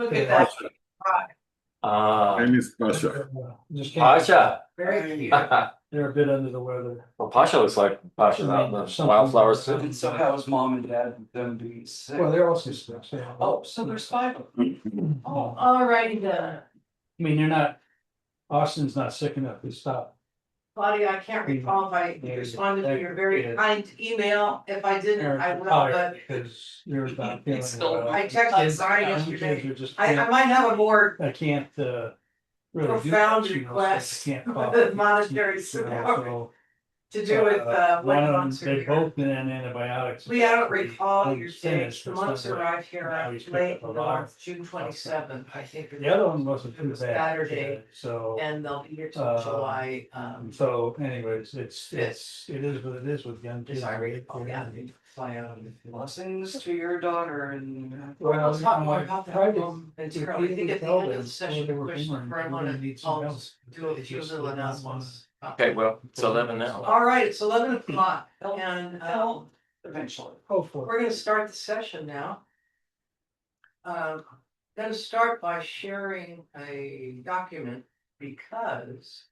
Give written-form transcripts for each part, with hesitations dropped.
Look at that. Name is Pasha. Just Pasha. Very cute. They're a bit under the weather. Well, Pasha looks like Pasha's out in the Something- wildflowers too. And so how is mom and dad them being sick? Well, they're also sick. Oh, so there's 5 of them. Oh, all righty then. I mean, they're not, Austin's not sick enough to stop. Claudia, I can't recall if I responded to your very kind email. If I didn't, I will, but Because you're not feeling still- well. I texted Kids- Brian kids yesterday. are just I can't- might have a more I can't, really do profound much, you know, so request I can't with cough, the monetary you know, support so, to do with one when of them, monks are they've here. both been on antibiotics. We don't recall your One's dates. finished, The it's monks not like- arrived here now he's picked late up a lot. north, June 27th, I think. The other one wasn't It too was bad. Saturday, So, and they'll be here till Uh, July, so anyways, it is what it is with young kids. as I recall, yeah. they Fly out. Blessings to your daughter and. Well, let's talk I'm more like, about that. tried to I think at the end of the session, they were question born, for I they want really need to some help. do a few little announcements. Okay, well, it's 11 now. All right, it's 11 o'clock, and Eventually. Hopefully. we're gonna start the session now. Gonna start by sharing a document because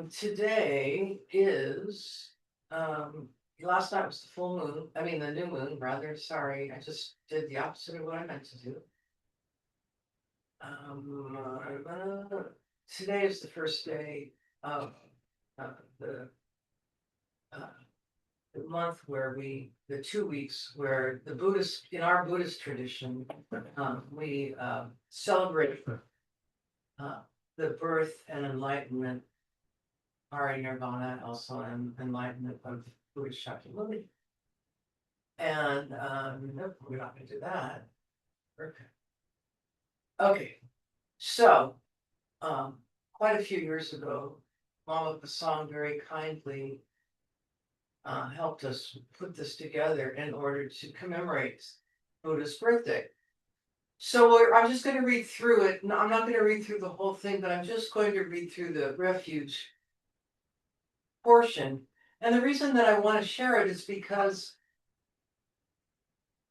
today is, last night was the full moon, I mean, the new moon, rather, sorry, I just did the opposite of what I meant to do. Today is the first day of the month where the 2 weeks where the Buddhist, in our Buddhist tradition, we celebrate the birth and enlightenment, our nirvana, also and enlightenment of Buddhist Shakyamuni. And nope, we're not gonna do that. Okay, so quite a few years ago, Mama Pasang very kindly helped us put this together in order to commemorate Buddha's birthday. So I'm just going to read through it. No, I'm not going to read through the whole thing, but I'm just going to read through the refuge portion. And the reason that I want to share it is because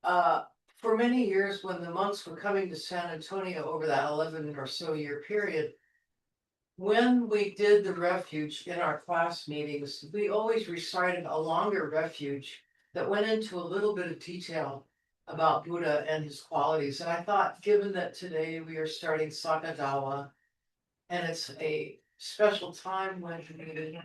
for many years when the monks were coming to San Antonio over that 11 or so year period, when we did the refuge in our class meetings, we always recited a longer refuge that went into a little bit of detail about Buddha and his qualities. And I thought, given that today we are starting Sakadawa, and it's a special time when we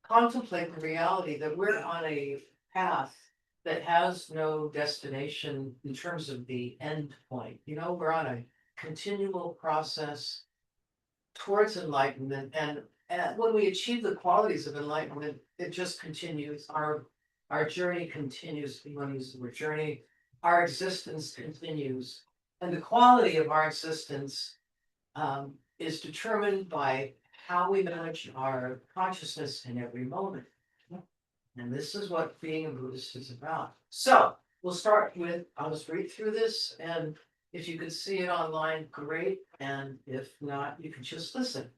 contemplate the reality that we're on a path that has no destination in terms of the end point. You know, we're on a continual process towards enlightenment, and when we achieve the qualities of enlightenment, it just continues. Our journey continues. We want to use the word journey. Our existence continues, and the quality of our existence is determined by how we manage our consciousness in every moment. And this is what being a Buddhist is about. So we'll start with, I'll just read through this, and if you can see it online, great. And if not, you can just listen.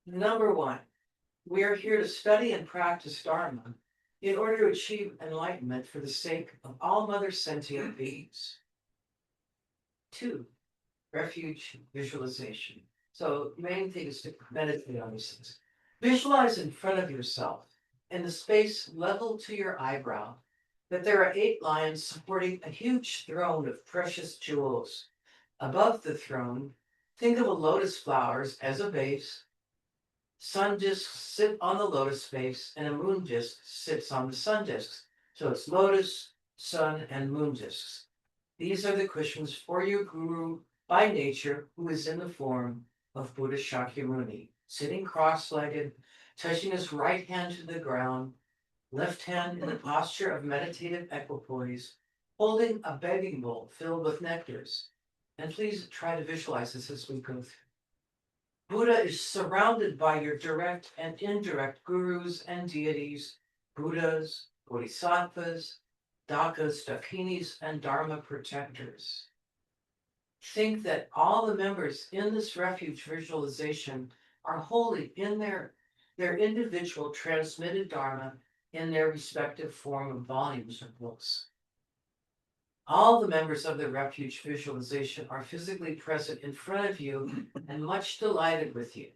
Number 1, we are here to study and practice Dharma in order to achieve enlightenment for the sake of all mother sentient beings. 2, refuge visualization. So the main thing is to meditate on these things. Visualize in front of yourself, in the space level to your eyebrow, that there are 8 lions supporting a huge throne of precious jewels. Above the throne, think of a lotus flowers as a base. Sun discs sit on the lotus face, and a moon disc sits on the sun discs. So it's lotus, sun, and moon discs. These are the cushions for your guru by nature, who is in the form of Buddha Shakyamuni, sitting cross-legged, touching his right hand to the ground, left hand in the posture of meditative equipoise, holding a begging bowl filled with nectars. And please try to visualize this as we go through. Buddha is surrounded by your direct and indirect gurus and deities, Buddhas, Bodhisattvas, Dakas, Dakinis, and Dharma protectors. Think that all the members in this refuge visualization are holding in their individual transmitted Dharma in their respective form of volumes or books. All the members of the refuge visualization are physically present in front of you and much delighted with you.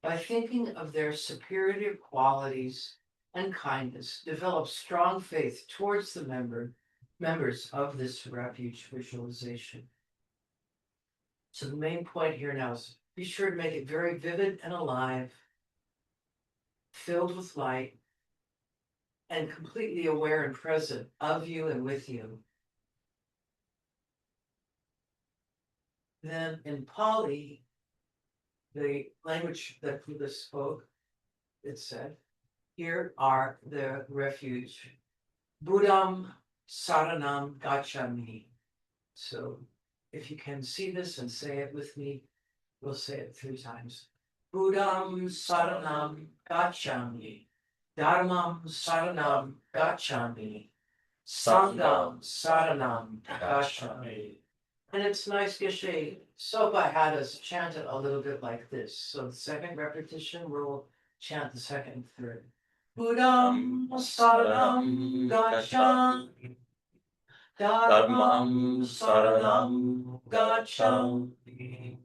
By thinking of their superior qualities and kindness, develop strong faith towards the members of this refuge visualization. So the main point here now is be sure to make it very vivid and alive, filled with light, and completely aware and present of you and with you. Then in Pali, the language that Buddha spoke, it said, here are the refuge. Buddham saranam gacchami. So if you can see this and say it with me, we'll say it 3 times. Buddham saranam gacchami. Dharmam saranam gacchami. Sangham saranam gacchami. And it's nice, Geshe. Sopa had us chant it a little bit like this. So the second repetition, we'll chant the second and third. Buddham saranam gacchami. Dharmam saranam gacchami.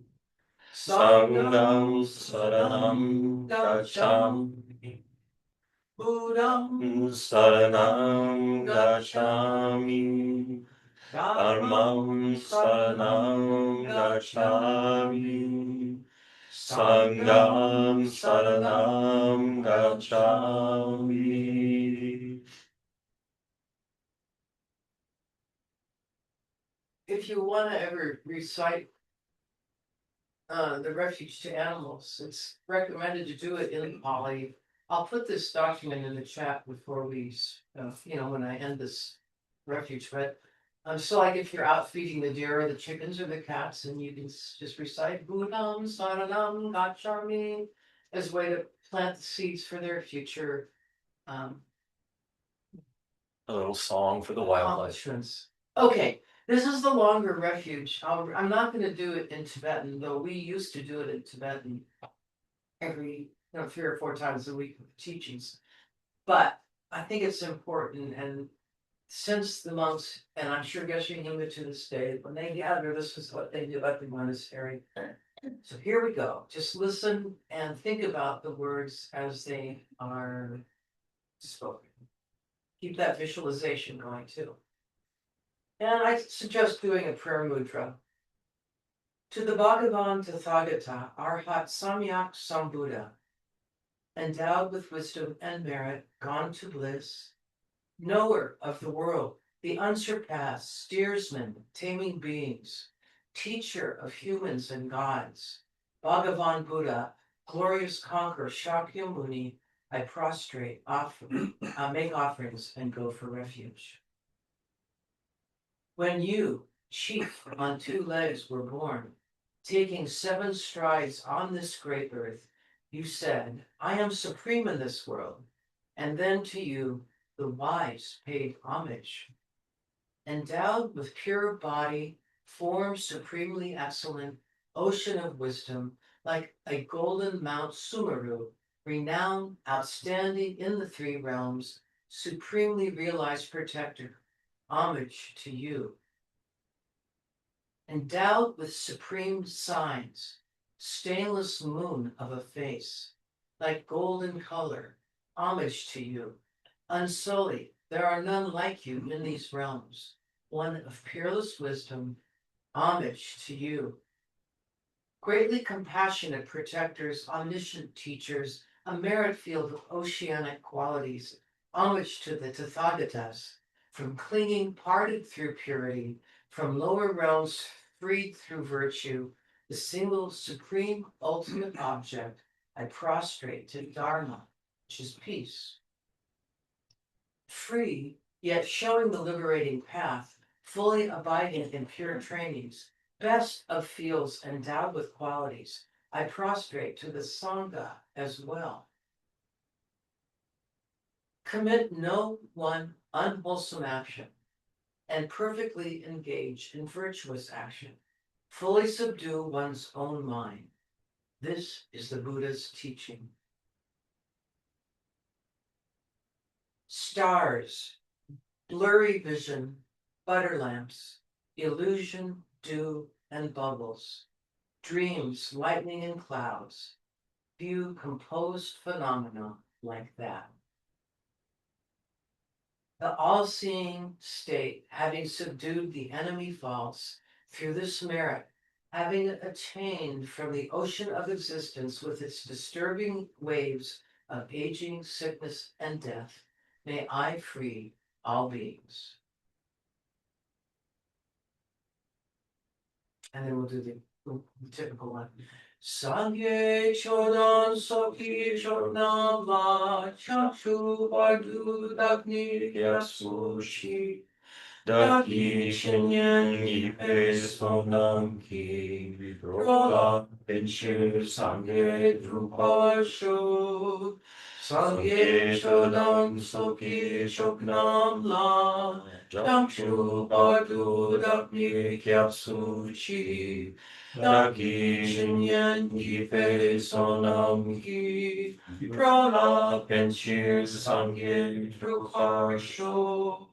Sangham saranam gacchami. Buddham Saranam gacchami. Dharmam saranam gacchami. Sangham saranam gacchami. If you want to ever recite the refuge to animals, it's recommended to do it in Pali. I'll put this document in the chat before we, when I end this refuge. But so like if you're out feeding the deer or the chickens or the cats, and you can just recite Buddham Saranam Gacchami as a way to plant the seeds for their future A little song for the wildlife. accomplishments. Okay, this is the longer refuge. I'm not going to do it in Tibetan, though we used to do it in Tibetan every 3 or 4 times a week with teachings. But I think it's important, and since the monks, and I'm sure Geshe Hima to this day, when they gather, this is what they do at the monastery. So here we go. Just listen and think about the words as they are spoken. Keep that visualization going too. And I suggest doing a prayer mudra. To the Bhagavan Tathagata, Arhat Samyak Sambuddha, endowed with wisdom and merit, gone to bliss, knower of the world, the unsurpassed, steersman, taming beings, teacher of humans and gods, Bhagavan Buddha, glorious conqueror, Shakyamuni, I prostrate, make offerings, and go for refuge. When you, chief, on 2 legs were born, taking 7 strides on this great earth, you said, I am supreme in this world. And then to you, the wise paid homage. Endowed with pure body, form supremely excellent, ocean of wisdom, like a golden Mount Sumeru, renowned, outstanding in the 3 realms, supremely realized protector, homage to you. Endowed with supreme signs, stainless moon of a face, like golden color, homage to you. Unsullied, there are none like you in these realms, one of peerless wisdom, homage to you. Greatly compassionate protectors, omniscient teachers, a merit field of oceanic qualities, homage to the Tathagatas, from clinging parted through purity, from lower realms freed through virtue, the single supreme ultimate object, I prostrate to Dharma, which is peace. Free, yet showing the liberating path, fully abiding in pure trainings, best of fields endowed with qualities, I prostrate to the Sangha as well. Commit no one unwholesome action, and perfectly engage in virtuous action. Fully subdue one's own mind. This is the Buddha's teaching. Stars, blurry vision, butter lamps, illusion, dew, and bubbles, dreams, lightning, and clouds. Few composed phenomena like that. The all-seeing state, having subdued the enemy faults through this merit, having attained from the ocean of existence with its disturbing waves of aging, sickness, and death, may I free all beings. And then we'll do the typical one. Sangye chodan soki chodna va chakshu bardu dagni yasushi dagi shinyan yipe sonam ki roga benshir sangye drupa shu Sangye chodam soki choknam la chakshu bardu dagni yasushi Dagi Shinyan Yipe Sonam Ki Prana Penshir Sangye Drukharsho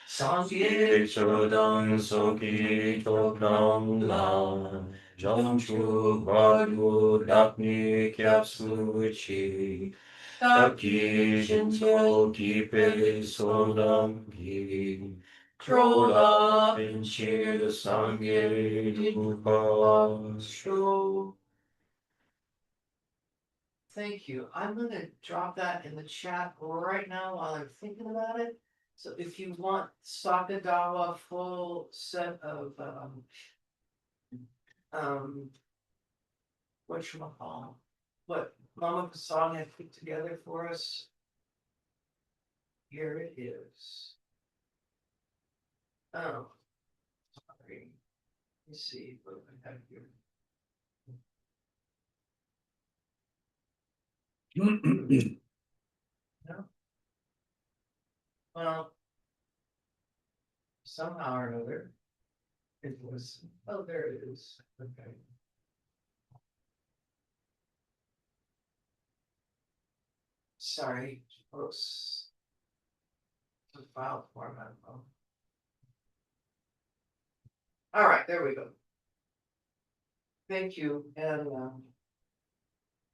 Sangye Chodam Soki Toknam La Jamchu Badu Dakni Kyapsuchi Dagi Shinyan Yipe Sonam Ki Trola Penshir Sangye Dukasho. Thank you. I'm going to drop that in the chat right now while I'm thinking about it. So if you want Sakadawa full set of whatchamacallit, what Mama Pasang had put together for us, here it is. Oh, sorry. Let me see what I have here. No. Well, somehow or another, it was. Oh, there it is. Okay. Sorry, folks. The file format. Oh. All right, there we go. Thank you. And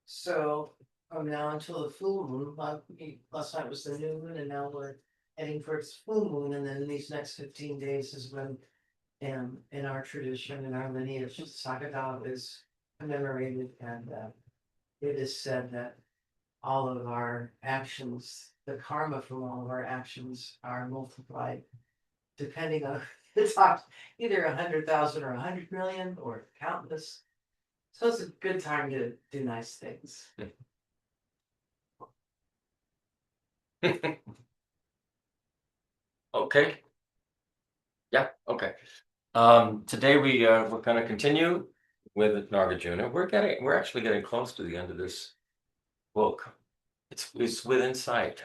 so from now until the full moon, last night was the new moon, and now we're heading for its full moon. And then these next 15 days is when, in our tradition, in our lineage, Sakadawa is commemorated, and it is said that all of our actions, the karma from all of our actions, are multiplied depending on it's either 100,000 or 100 million or countless. So it's a good time to do nice things. Okay. Yeah, okay. Today we're going to continue with Nagarjuna. We're actually getting close to the end of this book. It's within sight.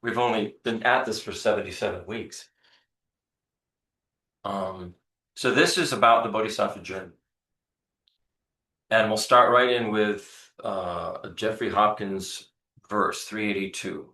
We've only been at this for 77 weeks. So this is about the Bodhisattva journey. And we'll start right in with Jeffrey Hopkins' verse 382.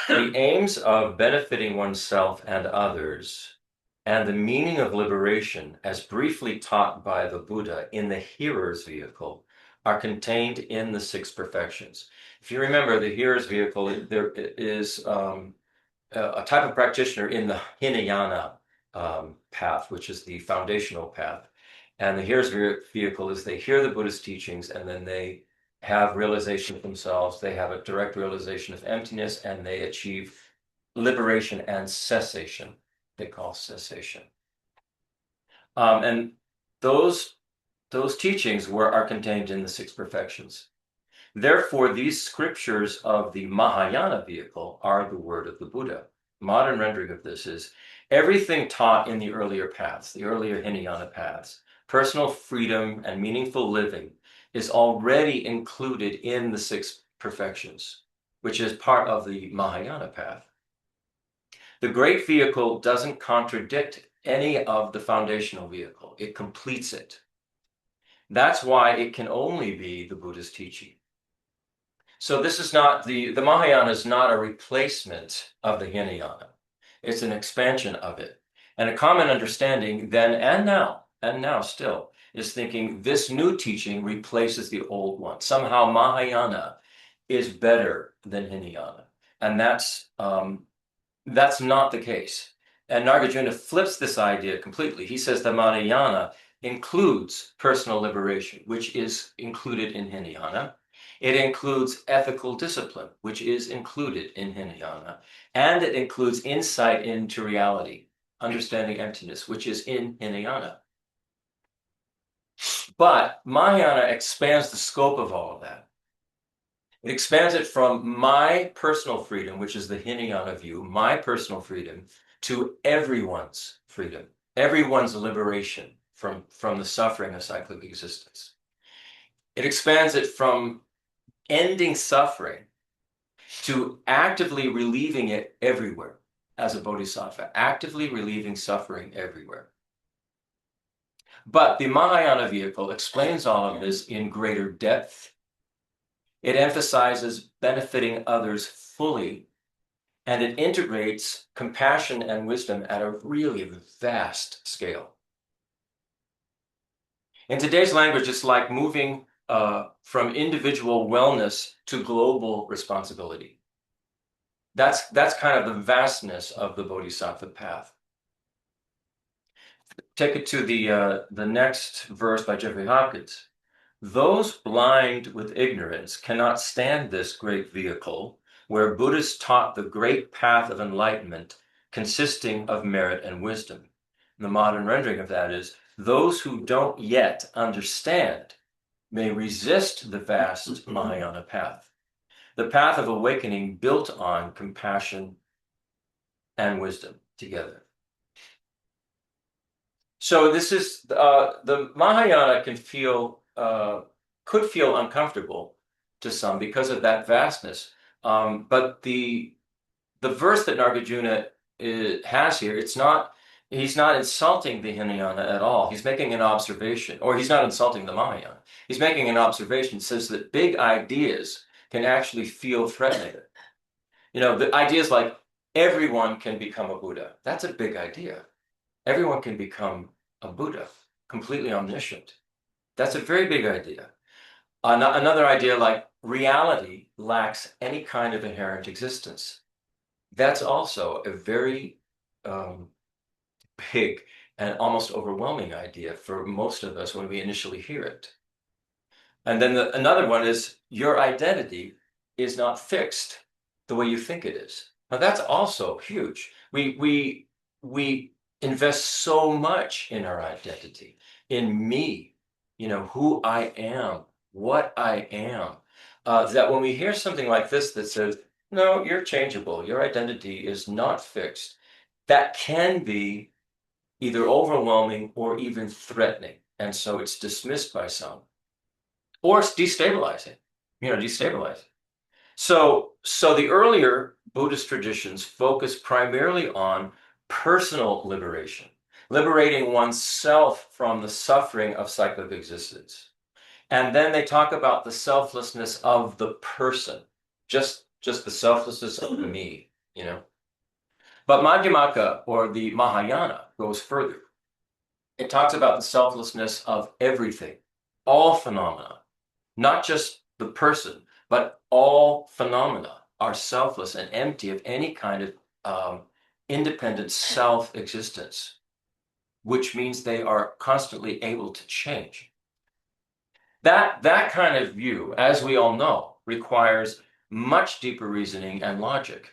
The aims of benefiting oneself and others, and the meaning of liberation, as briefly taught by the Buddha in the hearer's vehicle, are contained in the six perfections. If you remember, the hearer's vehicle, there is a type of practitioner in the Hinayana path, which is the foundational path. And the hearer's vehicle is they hear the Buddhist teachings, and then they have realization of themselves. They have a direct realization of emptiness, and they achieve liberation and cessation. They call cessation. And those teachings are contained in the six perfections. Therefore, these scriptures of the Mahayana vehicle are the word of the Buddha. Modern rendering of this is everything taught in the earlier paths, the earlier Hinayana paths, personal freedom and meaningful living is already included in the six perfections, which is part of the Mahayana path. The great vehicle doesn't contradict any of the foundational vehicle. It completes it. That's why it can only be the Buddha's teaching. So this is not the Mahayana is not a replacement of the Hinayana. It's an expansion of it. And a common understanding then and now still, is thinking this new teaching replaces the old one. Somehow Mahayana is better than Hinayana. And that's not the case. And Nagarjuna flips this idea completely. He says the Mahayana includes personal liberation, which is included in Hinayana. It includes ethical discipline, which is included in Hinayana. And it includes insight into reality, understanding emptiness, which is in Hinayana. But Mahayana expands the scope of all of that. It expands it from my personal freedom, which is the Hinayana view, my personal freedom, to everyone's freedom, everyone's liberation from the suffering of cyclic existence. It expands it from ending suffering to actively relieving it everywhere as a bodhisattva, actively relieving suffering everywhere. But the Mahayana vehicle explains all of this in greater depth. It emphasizes benefiting others fully, and it integrates compassion and wisdom at a really vast scale. In today's language, it's like moving from individual wellness to global responsibility. That's kind of the vastness of the Bodhisattva path. Take it to the next verse by Jeffrey Hopkins. Those blind with ignorance cannot stand this great vehicle where Buddhists taught the great path of enlightenment consisting of merit and wisdom. The modern rendering of that is, those who don't yet understand may resist the vast Mahayana path, the path of awakening built on compassion and wisdom together. So this is the Mahayana could feel uncomfortable to some because of that vastness. But the verse that Nagarjuna has here, he's not insulting the Hinayana at all. He's making an observation, or he's not insulting the Mahayana. He's making an observation, says that big ideas can actually feel threatening. The ideas like everyone can become a Buddha. That's a big idea. Everyone can become a Buddha, completely omniscient. That's a very big idea. Another idea like reality lacks any kind of inherent existence. That's also a very big and almost overwhelming idea for most of us when we initially hear it. And then another one is your identity is not fixed the way you think it is. Now that's also huge. We invest so much in our identity, in me, who I am, what I am, that when we hear something like this that says, no, you're changeable, your identity is not fixed, that can be either overwhelming or even threatening. And so it's dismissed by some. Or it's destabilizing, destabilizing. So the earlier Buddhist traditions focus primarily on personal liberation, liberating oneself from the suffering of cyclic existence. And then they talk about the selflessness of the person, just the selflessness of me, But Madhyamaka, or the Mahayana, goes further. It talks about the selflessness of everything, all phenomena, not just the person, but all phenomena are selfless and empty of any kind of independent self-existence, which means they are constantly able to change. That kind of view, as we all know, requires much deeper reasoning and logic.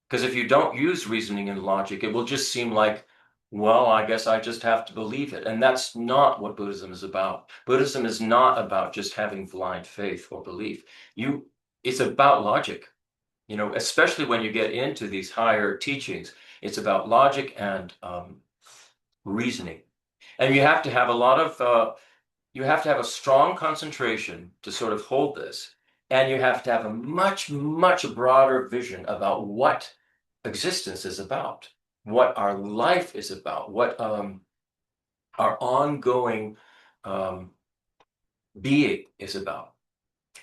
Because if you don't use reasoning and logic, it will just seem like, well, I guess I just have to believe it. And that's not what Buddhism is about. Buddhism is not about just having blind faith or belief. It's about logic, especially when you get into these higher teachings. It's about logic and reasoning. And you have to have a strong concentration to sort of hold this. And you have to have a much, much broader vision about what existence is about, what our life is about, what our ongoing being is about.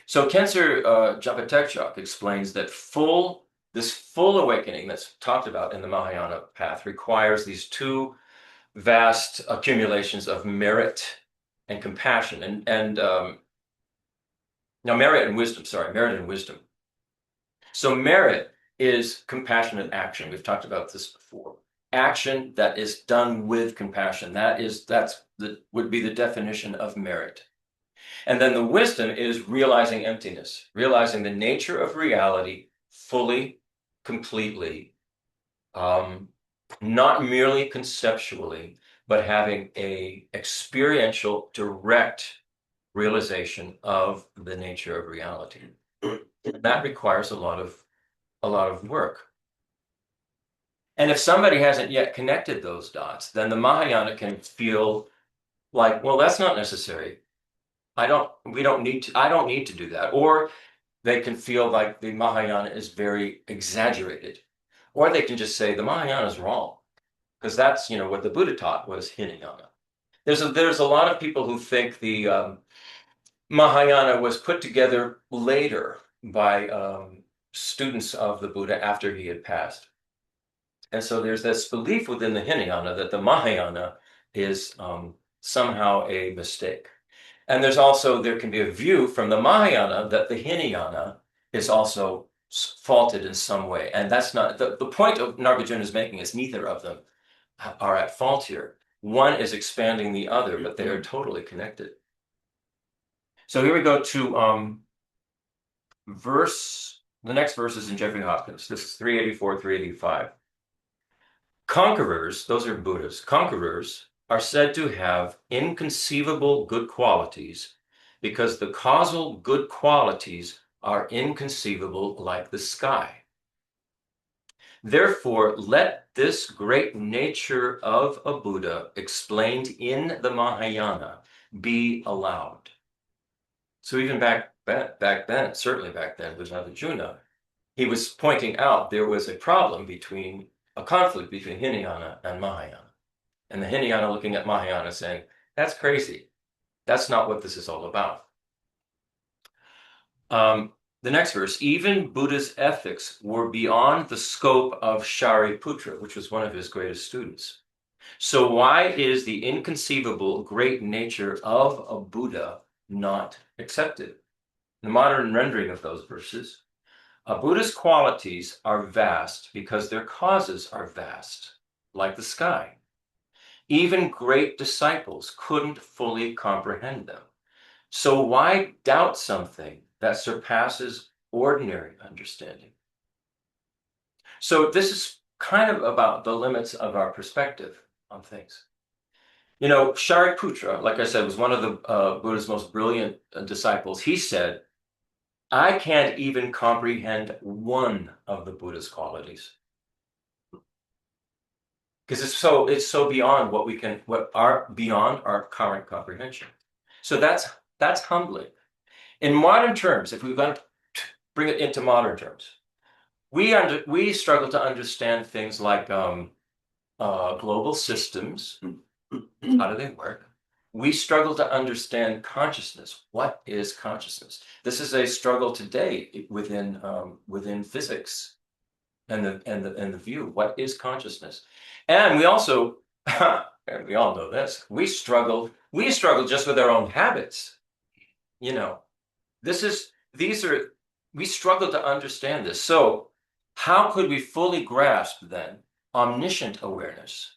So Khyentse Japatechok explains that this full awakening that's talked about in the Mahayana path requires these two vast accumulations of merit and compassion, merit and wisdom. Sorry, merit and wisdom. So merit is compassionate action. We've talked about this before. Action that is done with compassion. Would be the definition of merit. And then the wisdom is realizing emptiness, realizing the nature of reality fully, completely, not merely conceptually, but having a experiential, direct realization of the nature of reality. That requires a lot of work. And if somebody hasn't yet connected those dots, then the Mahayana can feel like, well, that's not necessary. I don't need to do that. Or they can feel like the Mahayana is very exaggerated. Or they can just say the Mahayana is wrong. Because that's, what the Buddha taught was Hinayana. There's a lot of people who think the Mahayana was put together later by students of the Buddha after he had passed. And so there's this belief within the Hinayana that the Mahayana is somehow a mistake. And there can be a view from the Mahayana that the Hinayana is also faulted in some way. And that's not, the point of Nagarjuna is making is neither of them are at fault here. One is expanding the other, but they are totally connected. So here we go to the next verse is in Jeffrey Hopkins. This is 384, 385. Conquerors, those are Buddhas, conquerors are said to have inconceivable good qualities because the causal good qualities are inconceivable like the sky. Therefore, let this great nature of a Buddha explained in the Mahayana be allowed. So even back then, certainly back then with Nagarjuna, he was pointing out there was a conflict between Hinayana and Mahayana. And the Hinayana looking at Mahayana saying, that's crazy. That's not what this is all about. The next verse, even Buddha's ethics were beyond the scope of Shariputra, which was one of his greatest students. So why is the inconceivable great nature of a Buddha not accepted? The modern rendering of those verses, a Buddha's qualities are vast because their causes are vast, like the sky. Even great disciples couldn't fully comprehend them. So why doubt something that surpasses ordinary understanding? So this is kind of about the limits of our perspective on things. Shariputra, like I said, was one of the Buddha's most brilliant disciples. He said, I can't even comprehend one of the Buddha's qualities. Because it's so beyond beyond our current comprehension. So that's humbling. In modern terms, if we're going to bring it into modern terms, we struggle to understand things like global systems. How do they work? We struggle to understand consciousness. What is consciousness? This is a struggle today within physics and the view. What is consciousness? And we also, and we all know this, we struggle just with our own habits. We struggle to understand this. So how could we fully grasp then omniscient awareness?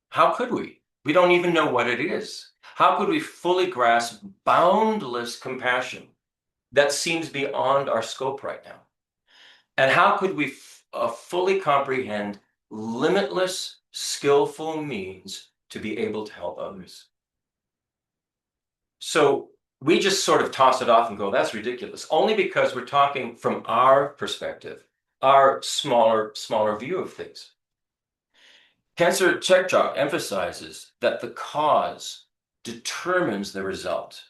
How could we? We don't even know what it is. How could we fully grasp boundless compassion that seems beyond our scope right now? And how could we fully comprehend limitless, skillful means to be able to help others? So we just sort of toss it off and go, that's ridiculous, only because we're talking from our perspective, our smaller view of things. Khyentse Japatechok emphasizes that the cause determines the result.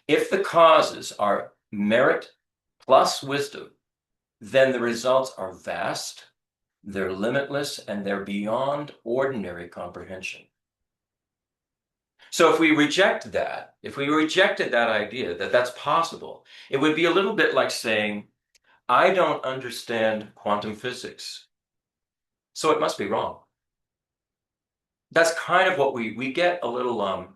If the causes are merit plus wisdom, then the results are vast, they're limitless, and they're beyond ordinary comprehension. So if we reject that, if we rejected that idea that that's possible, it would be a little bit like saying, I don't understand quantum physics, so it must be wrong. That's kind of what we get a little,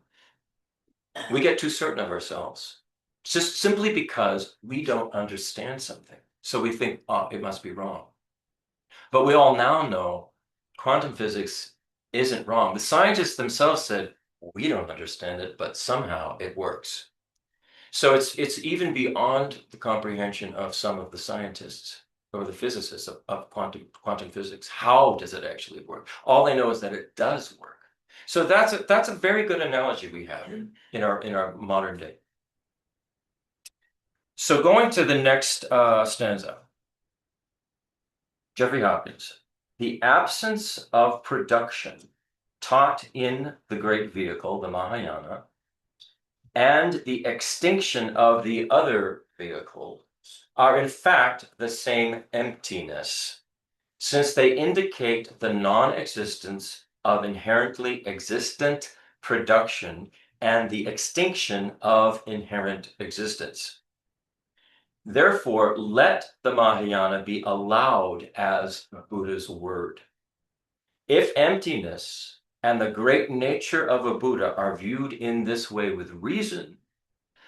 we get too certain of ourselves, just simply because we don't understand something. So we think, oh, it must be wrong. But we all now know quantum physics isn't wrong. The scientists themselves said, we don't understand it, but somehow it works. So it's even beyond the comprehension of some of the scientists or the physicists of quantum physics. How does it actually work? All they know is that it does work. So that's a very good analogy we have in our modern day. So going to the next stanza, Jeffrey Hopkins, the absence of production taught in the great vehicle, the Mahayana, and the extinction of the other vehicle are in fact the same emptiness, since they indicate the non-existence of inherently existent production and the extinction of inherent existence. Therefore, let the Mahayana be allowed as Buddha's word. If emptiness and the great nature of a Buddha are viewed in this way with reason,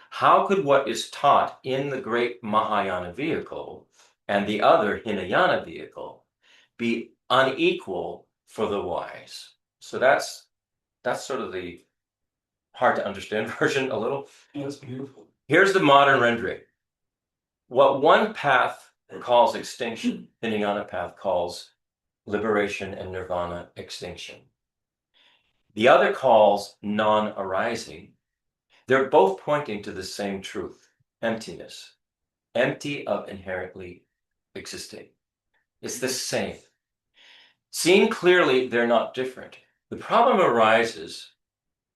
how could what is taught in the great Mahayana vehicle and the other Hinayana vehicle be unequal for the wise? So that's sort of the hard to understand version a little. Yeah, that's beautiful. Here's the modern rendering. What one path calls extinction, Hinayana path calls liberation and nirvana extinction. The other calls non-arising. They're both pointing to the same truth, emptiness, empty of inherently existing. It's the same. Seen clearly, they're not different. The problem arises,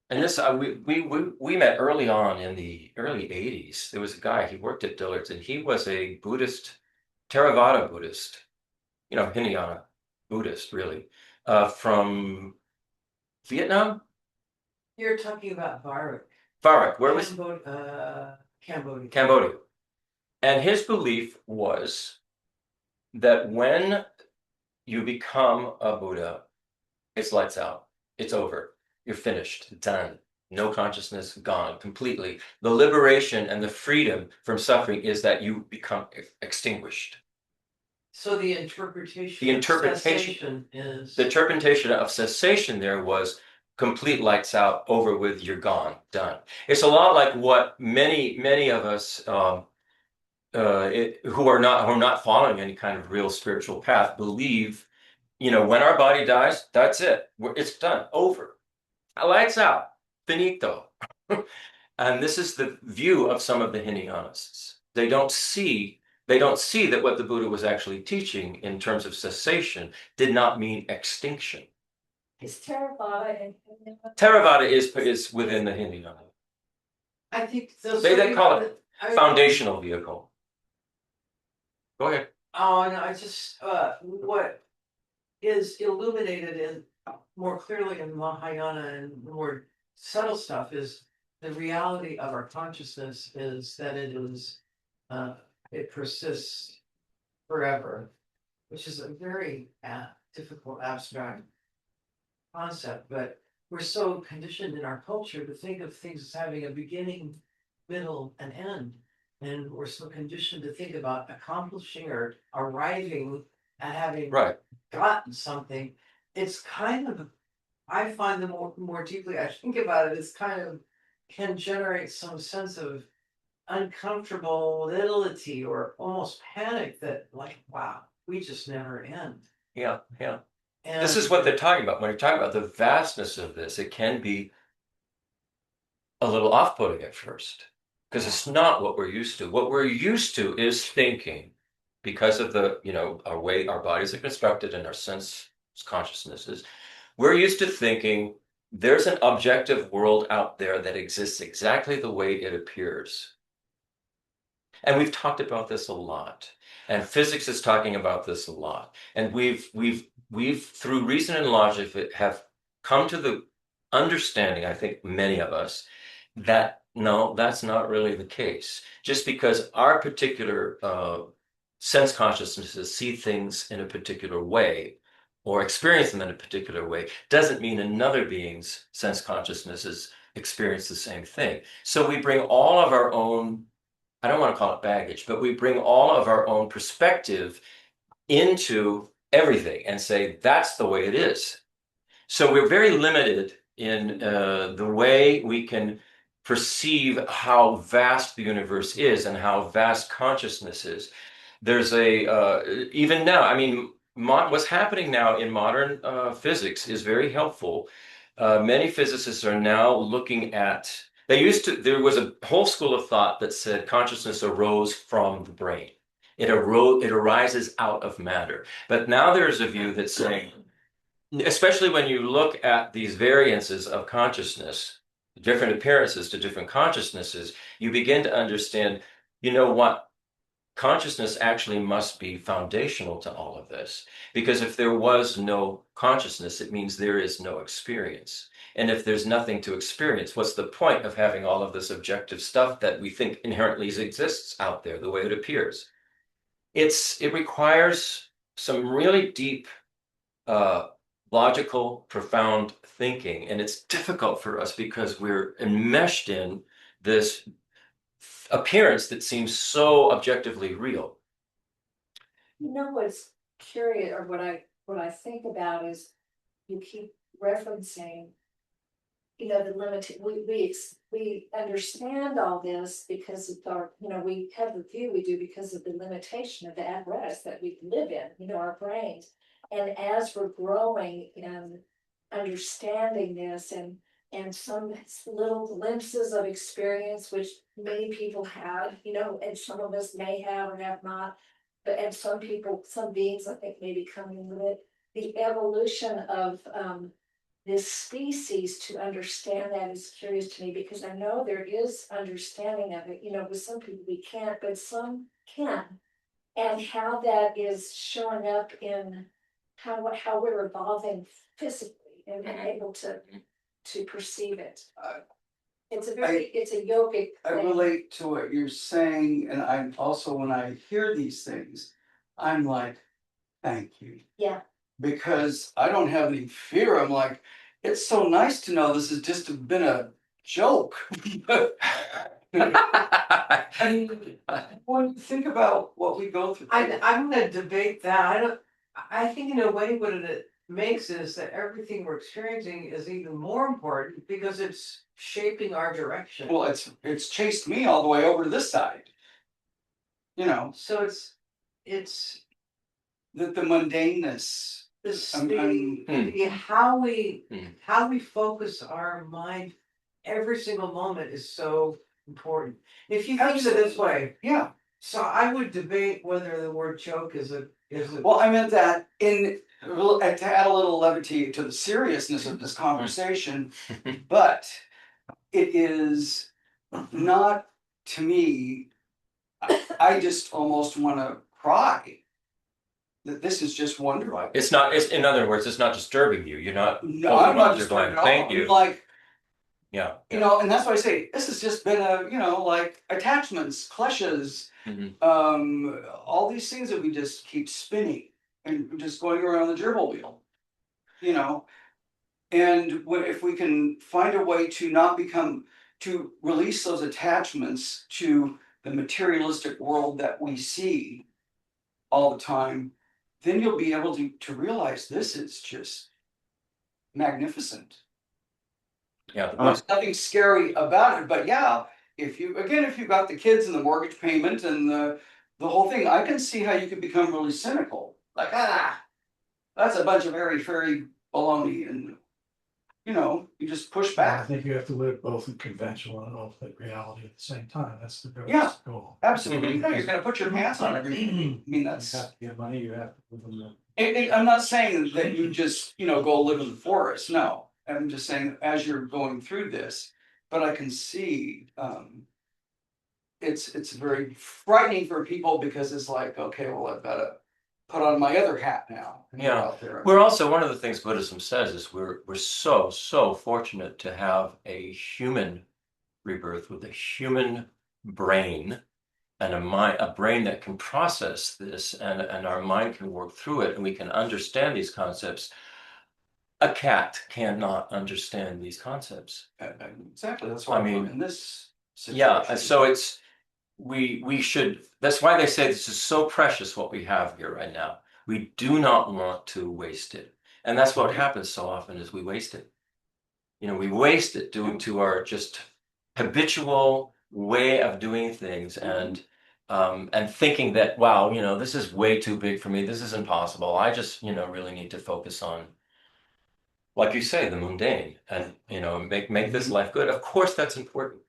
and this we met early on in the early 80s. There was a guy, he worked at Dillard's, and he was a Buddhist, Theravada Buddhist, Hinayana Buddhist, really, from Vietnam? You're talking about Barak. Barak, where was Cambodia. Cambodia? And his belief was that when you become a Buddha, it's lights out. It's over. You're finished, done. No consciousness, gone completely. The liberation and the freedom from suffering is that you become extinguished. So the interpretation. The interpretation cessation is. The interpretation of cessation there was complete lights out, over with, you're gone, done. It's a lot like what many of us who are not following any kind of real spiritual path believe. When our body dies, that's it. It's done, over, lights out, finito. And this is the view of some of the Hinayanists. They don't see that what the Buddha was actually teaching in terms of cessation did not mean extinction. Is Theravada and Theravada is within the Hinayana. I think They call it foundational vehicle. Go ahead. Oh, no, I just, what is illuminated in more clearly in Mahayana and more subtle stuff is the reality of our consciousness is that it persists forever, which is a very difficult abstract concept, but we're so conditioned in our culture to think of things as having a beginning, middle, and end. And we're so conditioned to think about accomplishing or arriving at having gotten something. It's kind of, I find the more deeply I think about it, it's kind of can generate some sense of uncomfortability or almost panic that, like, wow, we just never end. Yeah. And This is what they're talking about. When you're talking about the vastness of this, it can be a little off-putting at first, because it's not what we're used to. What we're used to is thinking, because of the, our way our bodies are constructed and our sense consciousnesses, we're used to thinking there's an objective world out there that exists exactly the way it appears. And we've talked about this a lot. And physics is talking about this a lot. And we've through reason and logic have come to the understanding, I think many of us, that no, that's not really the case. Just because our particular sense consciousnesses see things in a particular way or experience them in a particular way doesn't mean another being's sense consciousnesses experience the same thing. So we bring all of our own, I don't want to call it baggage, but we bring all of our own perspective into everything and say, that's the way it is. So we're very limited in the way we can perceive how vast the universe is and how vast consciousness is. There's even now, I mean, what's happening now in modern physics is very helpful. Many physicists are now looking at, there was a whole school of thought that said consciousness arose from the brain. It arises out of matter. But now there's a view that's saying, especially when you look at these variances of consciousness, different appearances to different consciousnesses, you begin to understand, you know what? Consciousness actually must be foundational to all of this. Because if there was no consciousness, it means there is no experience. And if there's nothing to experience, what's the point of having all of this objective stuff that we think inherently exists out there the way it appears? It requires some really deep logical, profound thinking. And it's difficult for us because we're enmeshed in this appearance that seems so objectively real. You know what's curious, or what I think about is you keep referencing, the limit. We understand all this because of our, we have the view we do because of the limitation of the apparatus that we live in, our brains. And as we're growing in understanding this and some little glimpses of experience, which many people have, and some of us may have or have not, but and some beings, I think, may be coming with it. The evolution of this species to understand that is curious to me because I know there is understanding of it. With some people we can't, but some can. And how that is showing up in how we're evolving physically and being able to perceive it. It's a yogic I thing. relate to what you're saying, and I also, when I hear these things, I'm like, thank you. Yeah. Because I don't have any fear. I'm like, it's so nice to know this has just been a joke. And when you think about what we go through, I'm gonna debate that. I think in a way what it makes is that everything we're experiencing is even more important because it's shaping our direction. well, it's chased me all the way over to this side. So it's The mundaneness. how we focus our mind every single moment is so important. If you think of it this way, Yeah. so I would debate whether the word joke is a. Well, I meant that to add a little levity to the seriousness of this conversation, but it is not, to me, I just almost want to cry. That this is just wonderful. It's not, in other words, it's not disturbing you. You're not, No, I'm not you're just going, going, thank you. like, Yeah. and that's why I say this has just been like attachments, clutches, all these things that we just keep spinning and just going around the gerbil wheel, and if we can find a way to release those attachments to the materialistic world that we see all the time, then you'll be able to realize this is just magnificent. Yeah. There's nothing scary about it, but yeah, if you've got the kids and the mortgage payment and the whole thing, I can see how you could become really cynical. Like, that's a bunch of airy-fairy baloney, and you just push I back. think you have to live both in conventional and ultimate reality at the same time. That's the goal. Absolutely. You're gonna put your pants on everything. I mean, You that's. have to get money, you have to live in I'm not saying that you just, go live in the forest. No, I'm just saying as you're going through this, but I can see, it's very frightening for people because it's like, okay, well, I've got to put on my other hat now. And go Yeah. out there. We're also, one of the things Buddhism says is we're so fortunate to have a human rebirth with a human brain and a brain that can process this, and our mind can work through it, and we can understand these concepts. A cat cannot understand these concepts. Exactly. That's why I mean, we're in this situation. Yeah, and so it's we should. That's why they say this is so precious what we have here right now. We do not want to waste it, and that's what happens so often is we waste it. You know, we waste it due to our just habitual way of doing things, and thinking that, wow, you know, this is way too big for me. This is impossible. I just, you know, really need to focus on, like you say, the mundane, and, you know, make this life good. Of course, that's important.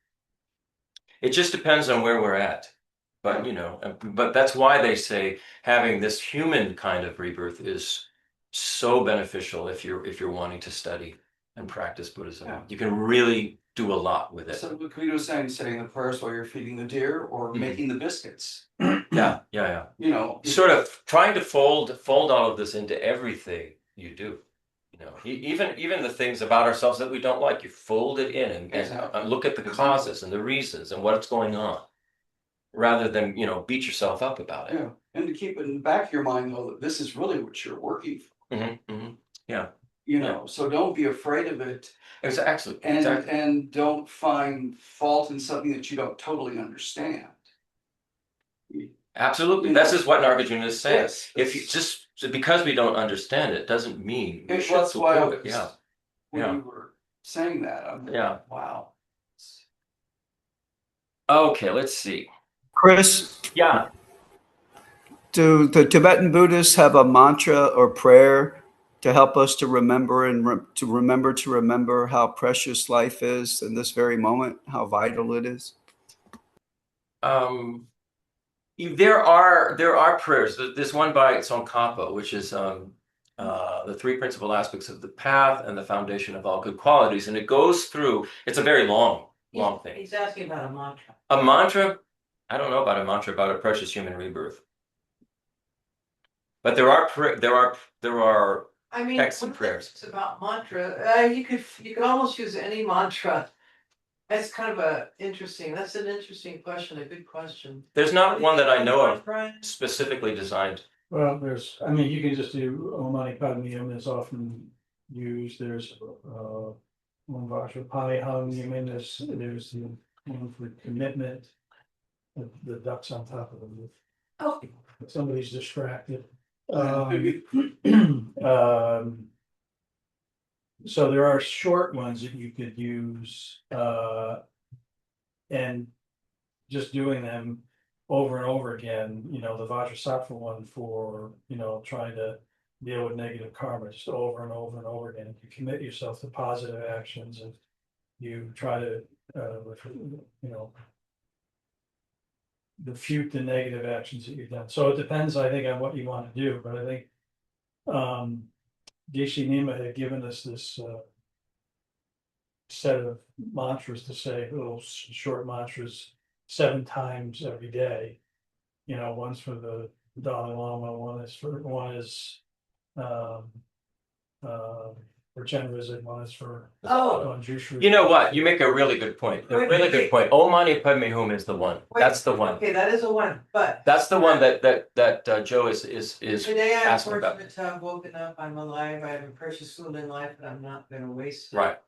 It just depends on where we're at. But, you know, but that's why they say having this human kind of rebirth is so beneficial if you're wanting to study and practice Buddhism. Yeah. You can really do a lot with it. So what Guido was saying the prayers while you're feeding the deer or making the biscuits. Yeah. You know, Sort of trying to fold all of this into everything you do. You know, even the things about ourselves that we don't like, you fold it in and look at the causes and the reasons and what's going on, rather than, you know, beat yourself up about it. Yeah, and to keep it in the back of your mind though that this is really what you're working for. Yeah. You know, so don't be afraid of it. Exactly. And don't find fault in something that you don't totally understand. Absolutely. This is what Nagarjuna is saying. Yes, if you just because we don't understand it doesn't mean we should that's why support it. Yeah. When you were saying that, I'm Yeah. wow. Okay, let's see. Chris, Yeah. do the Tibetan Buddhists have a mantra or prayer to help us to remember to remember how precious life is in this very moment, how vital it is? There are prayers. There's one by Tsongkhapa, which is the three principal aspects of the path and the foundation of all good qualities, and it goes through. It's a very long thing. He's asking about a mantra. A mantra? I don't know about a mantra about a precious human rebirth, but there are I mean, texts and prayers. It's about mantra. You could almost use any mantra. That's an interesting question, a good question. There's not one that I know of Brian? specifically designed. Well, you can just do Om Mani Padme Hum is often used. There's Om Vajra Pani Hum. There's the one for commitment. The ducks on top of the roof. Oh. Somebody's distracted. So there are short ones that you could use, and just doing them over and over again. You know, the Vajrasattva one for, you know, trying to deal with negative karma, just over and over and over again. If you commit yourself to positive actions and you try to, you know, refute the negative actions that you've done. So it depends, I think, on what you want to do. But I think Geshe Nima had given us this set of mantras to say, little short mantras 7 times every day. You know, one's for the Dalai Lama, one is for Chenrezig, one is for Manjushri. You know what? You make a really good point. Good point. Om Mani Padme Hum is the one. That's the one. Okay, that is a one, but that's the one that Joe is today I'm asking about. fortunate to have woken up. I'm alive. I have a precious little in life, but I'm not going to waste it. Right.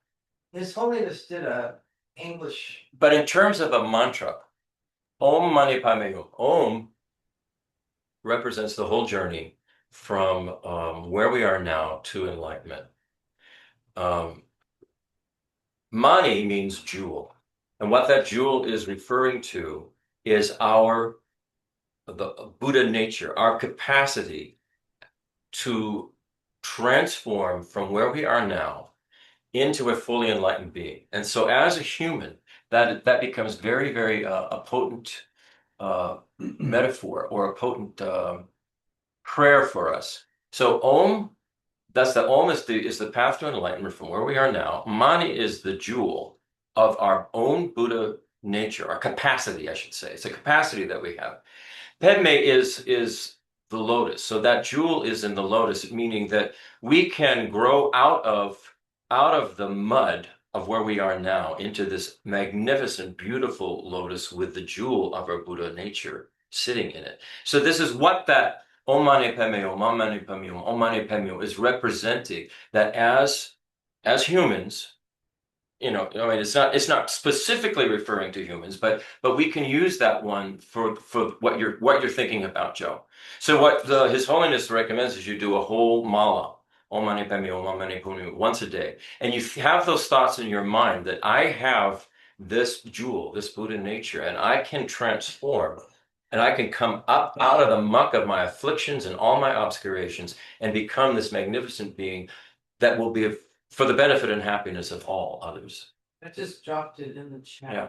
His Holiness did a English. But in terms of a mantra, Om Mani Padme Hum. Om represents the whole journey from where we are now to enlightenment. Mani means jewel, and what that jewel is referring to is the Buddha nature, our capacity to transform from where we are now into a fully enlightened being. And so as a human, that becomes very, very a potent metaphor or a potent prayer for us. So Om, that's the Om is the path to enlightenment from where we are now. Mani is the jewel of our own Buddha nature, our capacity, I should say. It's a capacity that we have. Padme is the lotus. So that jewel is in the lotus, meaning that we can grow out of the mud of where we are now into this magnificent, beautiful lotus with the jewel of our Buddha nature sitting in it. So this is what that Om Mani Padme Hum, Om Mani Padme Hum, Om Mani Padme Hum is representing, that as humans, I mean, it's not specifically referring to humans, but we can use that one for what you're thinking about, Joe. So what His Holiness recommends is you do a whole mala, Om Mani Padme Hum, Om Mani Padme Hum, once a day, and you have those thoughts in your mind that I have this jewel, this Buddha nature, and I can transform, and I can come up out of the muck of my afflictions and all my obscurations and become this magnificent being that will be for the benefit and happiness of all others. I just dropped it in the chat. Yeah.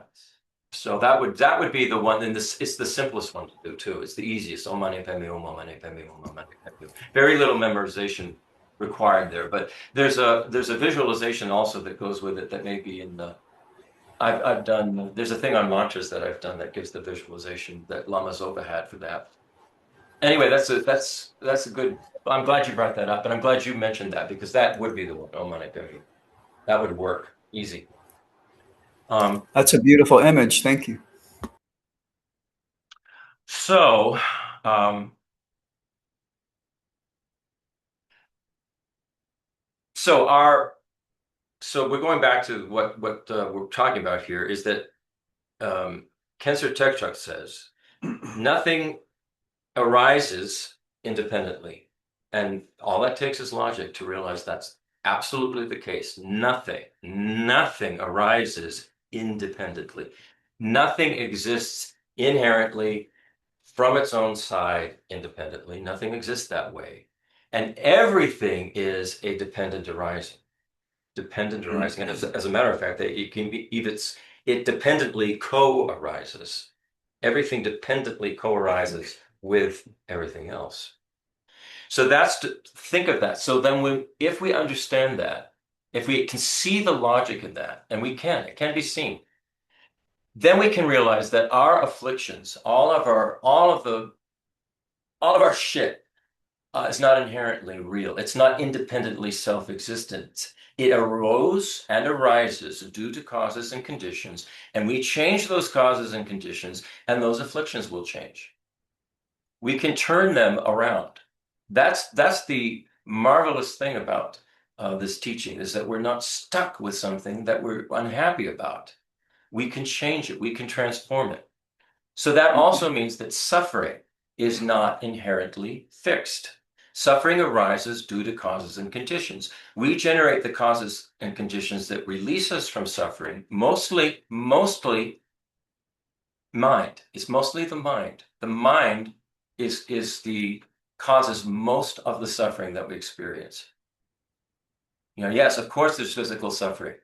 So that would be the one, and it's the simplest one to do too. It's the easiest. Om Mani Padme Hum, Om Mani Padme Hum, Om Mani Padme Hum. Very little memorization required there, but there's a visualization also that goes with it that may be in the. I've done. There's a thing on mantras that I've done that gives the visualization that Lama Zopa had for that. Anyway, that's a good. I'm glad you brought that up, and I'm glad you mentioned that, because that would be the one. Om Mani Padme Hum. That would work easy. That's a beautiful image. Thank you. So, so we're going back to what we're talking about here is that Kensur Tekchuk says nothing arises independently, and all that takes is logic to realize that's absolutely the case. Nothing arises independently. Nothing exists inherently from its own side independently. Nothing exists that way. And everything is a dependent arising. And as a matter of fact, it dependently co-arises. Everything dependently co-arises with everything else. So think of that. So then if we understand that, if we can see the logic in that, and it can be seen, then we can realize that our afflictions, all of our shit is not inherently real. It's not independently self-existent. It arose and arises due to causes and conditions, and we change those causes and conditions, and those afflictions will change. We can turn them around. That's the marvelous thing about this teaching, is that we're not stuck with something that we're unhappy about. We can change it. We can transform it. So that also means that suffering is not inherently fixed. Suffering arises due to causes and conditions. We generate the causes and conditions that release us from suffering, mostly mind. It's mostly the mind. The mind is causes most of the suffering that we experience. Yes, of course there's physical suffering,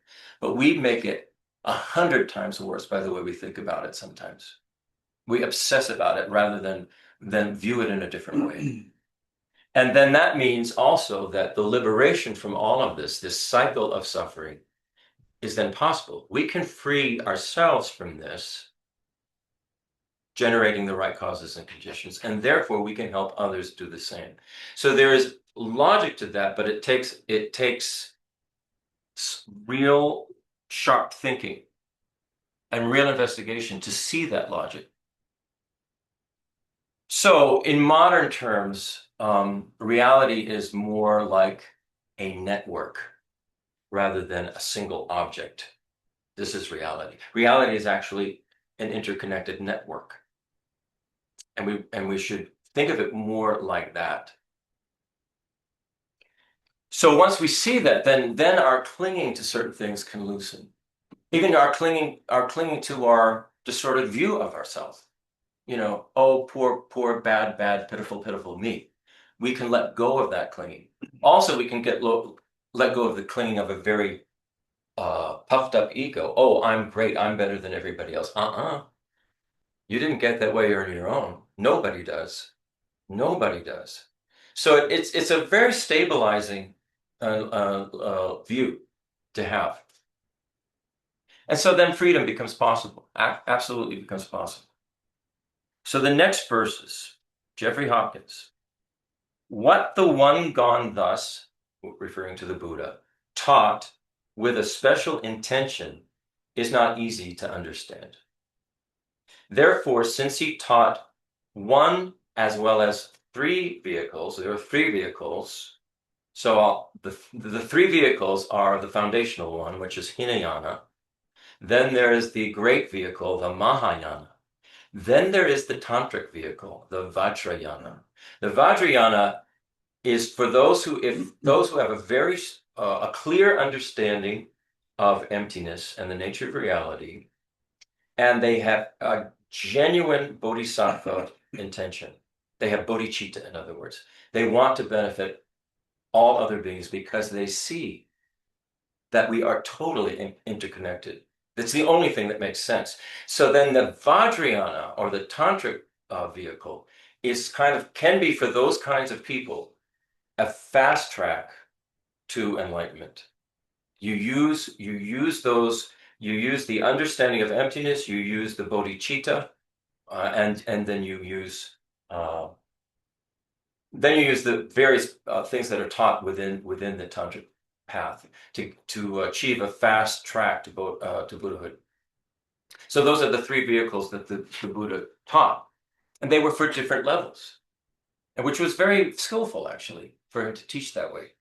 but we make it 100 times worse by the way we think about it sometimes. We obsess about it rather than view it in a different way. And then that means also that the liberation from all of this cycle of suffering, is then possible. We can free ourselves from this, generating the right causes and conditions, and therefore we can help others do the same. So there is logic to that, but it takes real sharp thinking and real investigation to see that logic. So in modern terms, reality is more like a network rather than a single object. This is reality. Reality is actually an interconnected network. And we should think of it more like that. So once we see that, then our clinging to certain things can loosen. Even our clinging to our distorted view of ourselves. Oh, poor, bad, pitiful me. We can let go of that clinging. Also, we can let go of the clinging of a very puffed up ego. Oh, I'm great. I'm better than everybody else. You didn't get that way on your own. Nobody does. So it's a very stabilizing view to have. And so then freedom becomes possible. Absolutely becomes possible. So the next verses, Jeffrey Hopkins, What the one gone thus, referring to the Buddha, taught with a special intention is not easy to understand. Therefore, since he taught one as well as three vehicles, there are three vehicles. So the three vehicles are the foundational one, which is Hinayana. Then there is the great vehicle, the Mahayana. Then there is the tantric vehicle, the Vajrayana. The Vajrayana is for those who have a very a clear understanding of emptiness and the nature of reality, and they have a genuine bodhisattva intention. They have bodhicitta, in other words. They want to benefit all other beings because they see that we are totally interconnected. That's the only thing that makes sense. So then the Vajrayana, or the tantric vehicle, is can be for those kinds of people a fast track to enlightenment. You use the understanding of emptiness, you use the bodhicitta, and then you use the various things that are taught within the tantric path to achieve a fast track to Buddhahood. So those are the three vehicles that the Buddha taught, and they were for different levels, and which was very skillful actually for him to teach that way.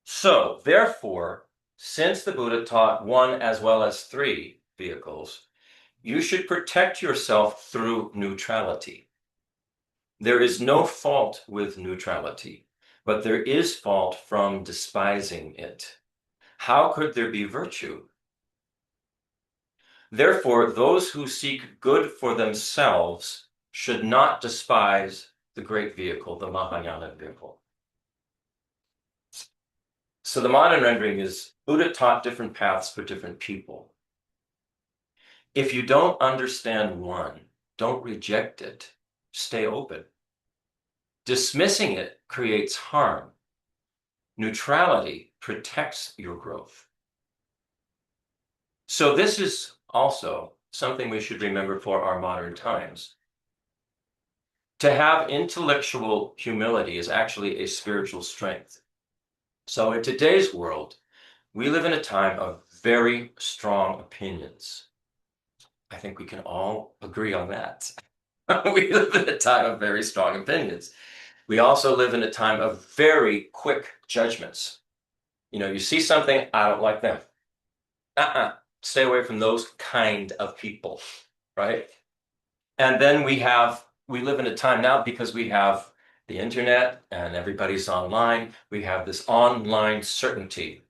So therefore, since the Buddha taught one as well as three vehicles, you should protect yourself through neutrality. There is no fault with neutrality, but there is fault from despising it. How could there be virtue? Therefore, those who seek good for themselves should not despise the great vehicle, the Mahayana vehicle. So the modern rendering is Buddha taught different paths for different people. If you don't understand one, don't reject it. Stay open. Dismissing it creates harm. Neutrality protects your growth. So this is also something we should remember for our modern times. To have intellectual humility is actually a spiritual strength. So in today's world, we live in a time of very strong opinions. I think we can all agree on that. We live in a time of very strong opinions. We also live in a time of very quick judgments. You see something, I don't like them. Stay away from those kind of people, right? And then we live in a time now, because we have the internet and everybody's online, we have this online certainty.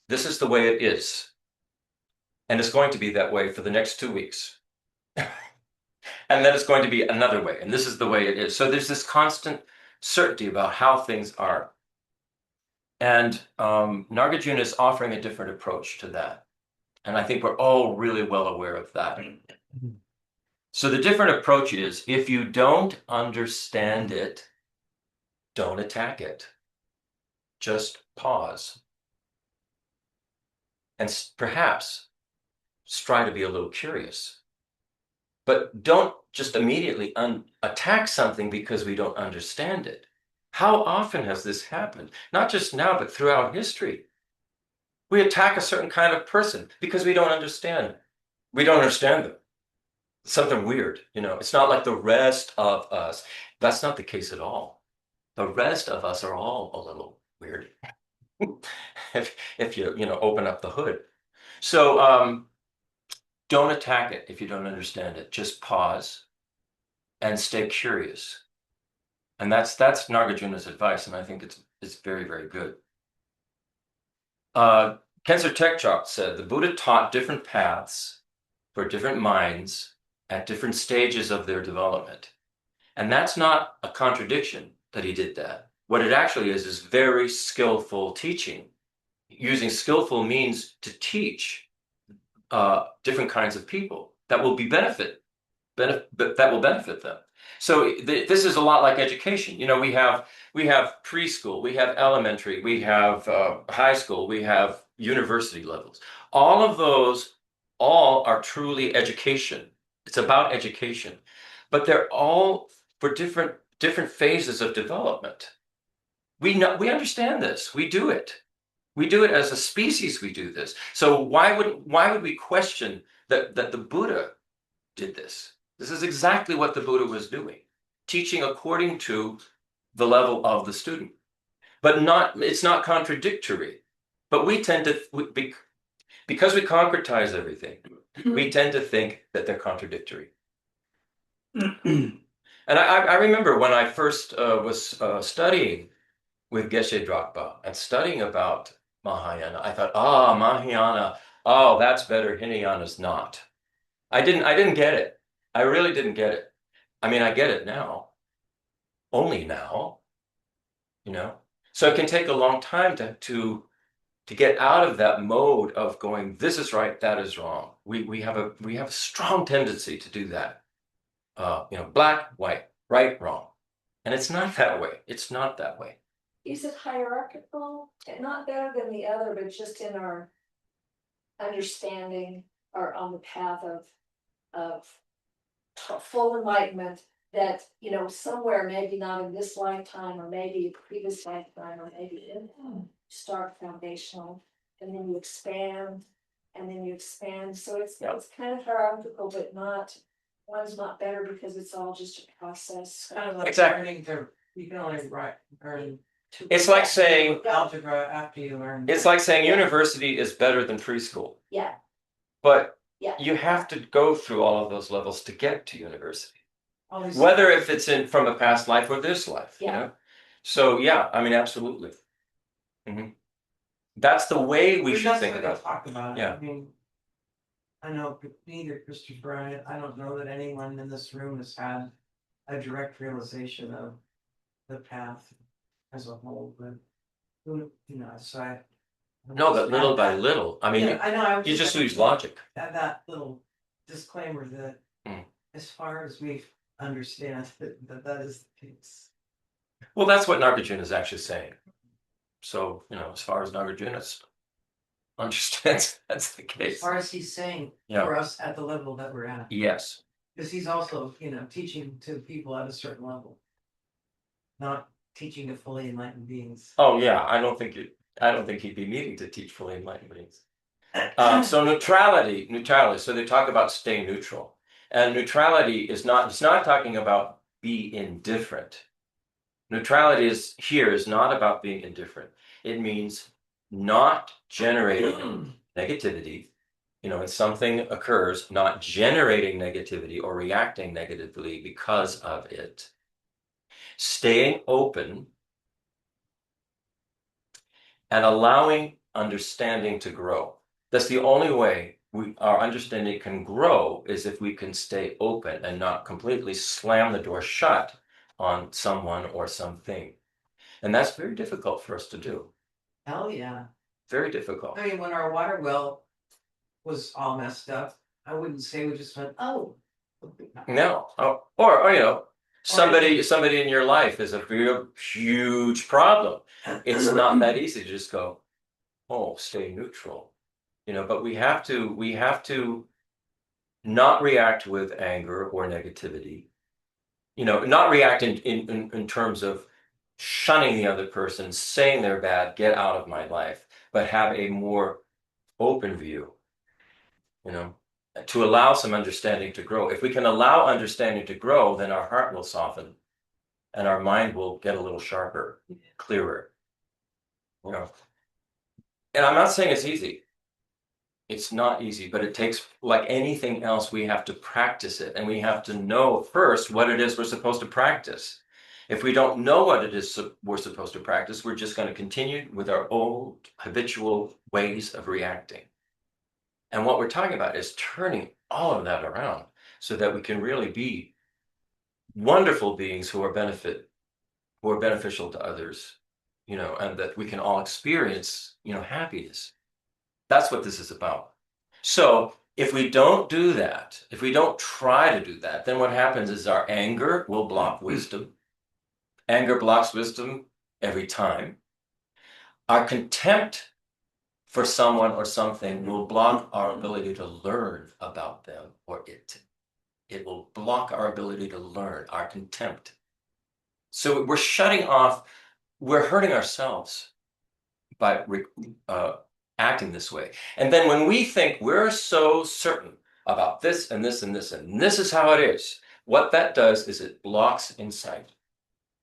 This is the way it is. And it's going to be that way for the next 2 weeks. And then it's going to be another way. And this is the way it is. So there's this constant certainty about how things are. And Nagarjuna is offering a different approach to that. And I think we're all really well aware of that. So the different approach is, if you don't understand it, don't attack it. Just pause. And perhaps try to be a little curious. But don't just immediately attack something because we don't understand it. How often has this happened? Not just now, but throughout history. We attack a certain kind of person because we don't understand. We don't understand them. It's something weird, It's not like the rest of us. That's not the case at all. The rest of us are all a little weird. if you open up the hood. So don't attack it if you don't understand it. Just pause and stay curious. And that's Nagarjuna's advice, and I think it's very, very good. Kensar Tekchok said the Buddha taught different paths for different minds at different stages of their development. And that's not a contradiction that he did that. What it actually is very skillful teaching. Using skillful means to teach different kinds of people that will benefit them. So this is a lot like education. We have preschool, we have elementary, we have high school, we have university levels. All of those are truly education. It's about education. but they're all for different phases of development. We understand this. We do it. We do it as a species. We do this. So why would we question that the Buddha did this? This is exactly what the Buddha was doing, teaching according to the level of the student, but it's not contradictory. But we tend to, because we concretize everything, we tend to think that they're contradictory. And I remember when I first was studying with Geshe Dragpa and studying about Mahayana, I thought, Mahayana, that's better. Hinayana's not. I didn't get it. I really didn't get it. I mean, I get it now, only now, So it can take a long time to get out of that mode of going, this is right, that is wrong. We have a strong tendency to do that. Black, white, right, wrong. And it's not that way. It's not that way. Is it hierarchical? Not better than the other, but just in our understanding or on the path of full enlightenment, that somewhere, maybe not in this lifetime, or maybe a previous lifetime, or maybe start foundational, and then you expand, so it's kind of hierarchical, but one's not better because it's all just a process. Kind of like Exactly. you can only learn It's like saying algebra after you learn. It's like saying university is better than preschool. Yeah. But Yeah. you have to go through all of those levels to get to university. All these- Whether if it's from a past life or this life, Yeah. So yeah, I mean, absolutely. That's the way we should think about it. Talk about it. Yeah. I mean, I know neither Christopher, I don't know that anyone in this room has had a direct realization of the path as a whole, but so I. No, but little by little. I mean, I know. you just use logic. Add that little disclaimer that Mm. as far as we understand that is the case. Well, that's what Nagarjuna is actually saying. So, as far as Nagarjuna understands, that's the As case. far as he's saying Yeah. for us at the level that we're at. Yes. Because he's also, teaching to people at a certain level. Not teaching to fully enlightened beings. Oh yeah, I don't think he'd be needing to teach fully enlightened beings. So neutrality. So they talk about stay neutral, and neutrality is not. It's not talking about be indifferent. Neutrality is not about being indifferent. It means not generating negativity. When something occurs, not generating negativity or reacting negatively because of it. Staying open and allowing understanding to grow. That's the only way our understanding can grow, is if we can stay open and not completely slam the door shut on someone or something. And that's very difficult for us to do. Hell yeah. Very difficult. I mean, when our water well was all messed up, I wouldn't say we just went, oh. No. Or somebody in your life is a real huge problem. It's not that easy to just go, stay neutral. But we have to not react with anger or negativity. Not react in terms of shunning the other person, saying they're bad, get out of my life, but have a more open view, to allow some understanding to grow. If we can allow understanding to grow, then our heart will soften and our mind will get a little sharper, clearer. And I'm not saying it's easy. It's not easy, but it takes, like anything else, we have to practice it. And we have to know first what it is we're supposed to practice. If we don't know what it is we're supposed to practice, we're just going to continue with our old habitual ways of reacting. And what we're talking about is turning all of that around so that we can really be wonderful beings who are beneficial to others, and that we can all experience, happiness. That's what this is about. So if we don't do that, if we don't try to do that, then what happens is our anger will block wisdom. Anger blocks wisdom every time. Our contempt for someone or something will block our ability to learn about them or it. It will block our ability to learn, our contempt. So we're shutting off, we're hurting ourselves by acting this way. And then when we think we're so certain about this and this and this, and this is how it is, what that does is it blocks insight.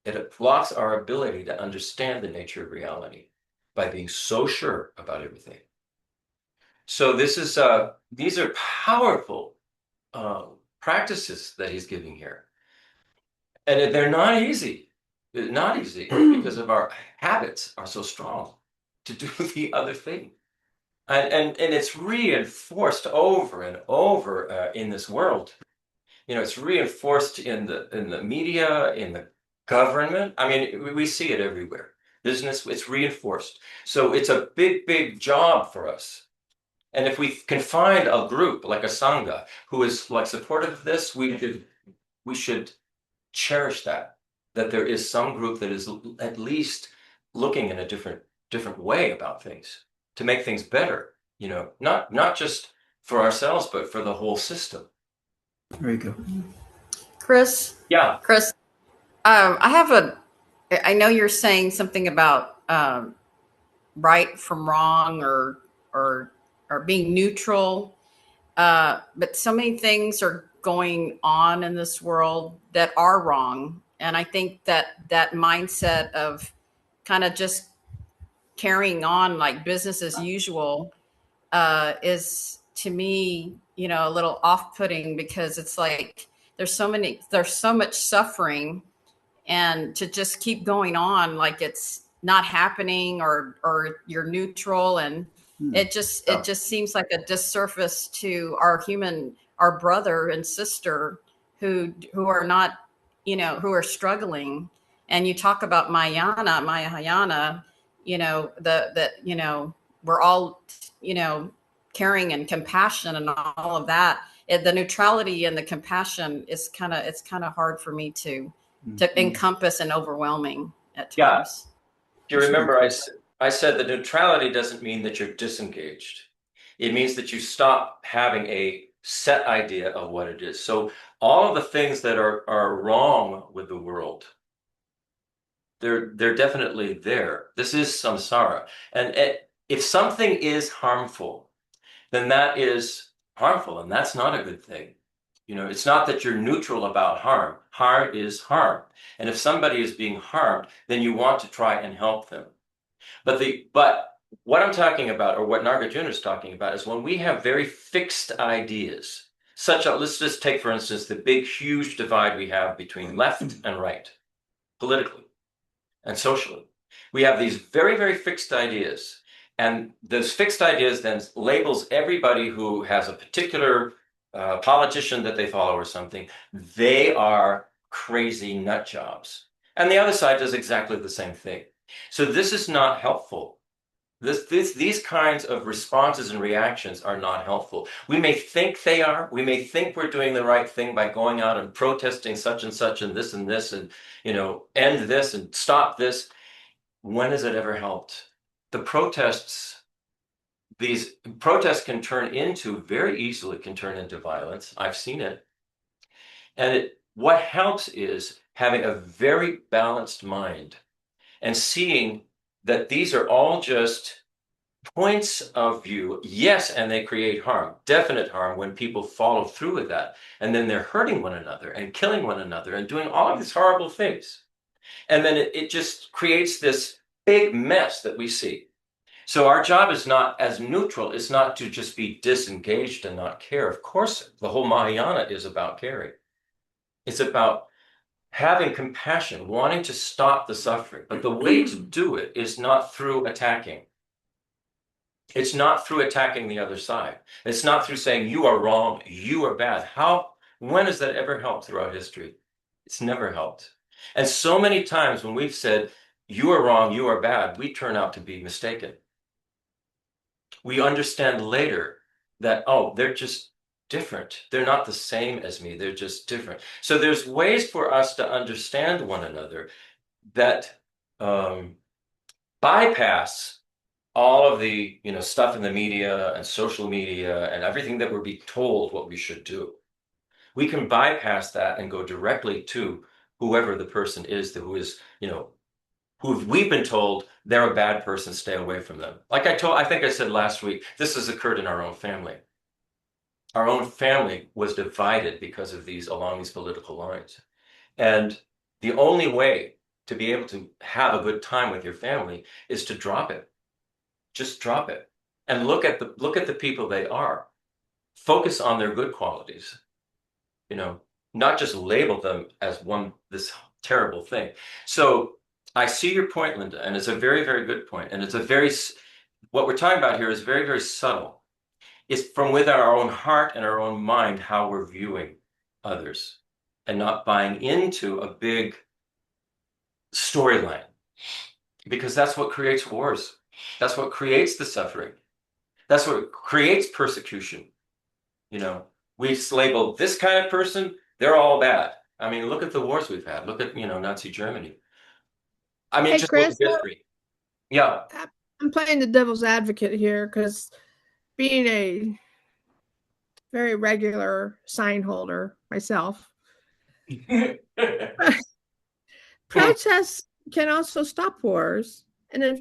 It blocks our ability to understand the nature of reality by being so sure about everything. So this is these are powerful practices that he's giving here, and they're not easy. They're not easy because of our habits are so strong to do the other thing, and it's reinforced over and over in this world. You know, it's reinforced in the media, in the government. I mean, we see it everywhere. Business, it's reinforced. So it's a big job for us. And if we can find a group like a sangha who is like supportive of this, we should cherish that there is some group that is at least looking in a different way about things to make things better. You know, not just for ourselves, but for the whole system. There you go. Chris, Yeah. I know you're saying something about right from wrong or being neutral, but so many things are going on in this world that are wrong, and I think that mindset of kind of just carrying on like business as usual is, to me, a little off-putting, because it's like there's so much suffering, and to just keep going on like it's not happening, or you're neutral, and it just seems like a disservice to our brother and sister who are not, who are struggling. And you talk about Mahayana, we're all, caring and compassion and all of that. The neutrality and the compassion is kind of hard for me to encompass and overwhelming at times. Do you remember I said that neutrality doesn't mean that you're disengaged. It means that you stop having a set idea of what it is. So all of the things that are wrong with the world, they're definitely there. This is samsara. And if something is harmful, then that is harmful, and that's not a good thing. It's not that you're neutral about harm. Harm is harm. And if somebody is being harmed, then you want to try and help them. But what I'm talking about, or what Nagarjuna is talking about, is when we have very fixed ideas, let's just take, for instance, the big, huge divide we have between left and right, politically and socially. We have these very, very fixed ideas. And those fixed ideas then labels everybody who has a particular politician that they follow or something. They are crazy nut jobs. And the other side does exactly the same thing. So this is not helpful. These kinds of responses and reactions are not helpful. We may think they are. We may think we're doing the right thing by going out and protesting such and such and this, and end this and stop this. When has it ever helped? These protests can very easily turn into violence. I've seen it. And what helps is having a very balanced mind and seeing that these are all just points of view. Yes, and they create harm, definite harm, when people follow through with that. And then they're hurting one another and killing one another and doing all of these horrible things. And then it just creates this big mess that we see. So our job is not, as neutral, is not to just be disengaged and not care. Of course, the whole Mahayana is about caring. It's about having compassion, wanting to stop the suffering. But the way to do it is not through attacking. It's not through attacking the other side. It's not through saying, you are wrong, you are bad. When has that ever helped throughout history? It's never helped. And so many times when we've said, you are wrong, you are bad, we turn out to be mistaken. We understand later that, they're just different. They're not the same as me. They're just different. So there's ways for us to understand one another that bypass all of the stuff in the media and social media and everything that we're being told what we should do. We can bypass that and go directly to whoever the person is who is, who we've been told they're a bad person, stay away from them. Like I think I said last week, this has occurred in our own family. Our own family was divided because of along these political lines. And the only way to be able to have a good time with your family is to drop it. Just drop it. And look at the people they are. Focus on their good qualities. Not just label them as this terrible thing. So I see your point, Linda, and it's a very, very good point. And what we're talking about here is very, very subtle. It's from within our own heart and our own mind how we're viewing others and not buying into a big storyline, because that's what creates wars. That's what creates the suffering. That's what creates persecution. We label this kind of person, they're all bad. I mean, look at the wars we've had. Look at, Nazi Germany. I mean, Hey, just Chris, look at history. Yeah. I'm playing the devil's advocate here because being a very regular sign holder myself, protests can also stop wars. And if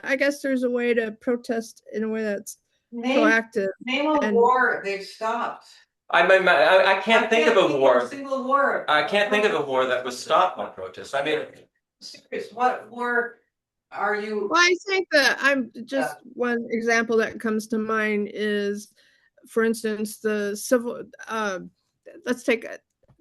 I guess there's a way to protest in a way that's proactive. Name a war they've stopped. I can't think of a war. Single war. I can't think of a war that was stopped by protests. I mean, serious. What war are you? Well, I think that one example that comes to mind is, for instance, let's take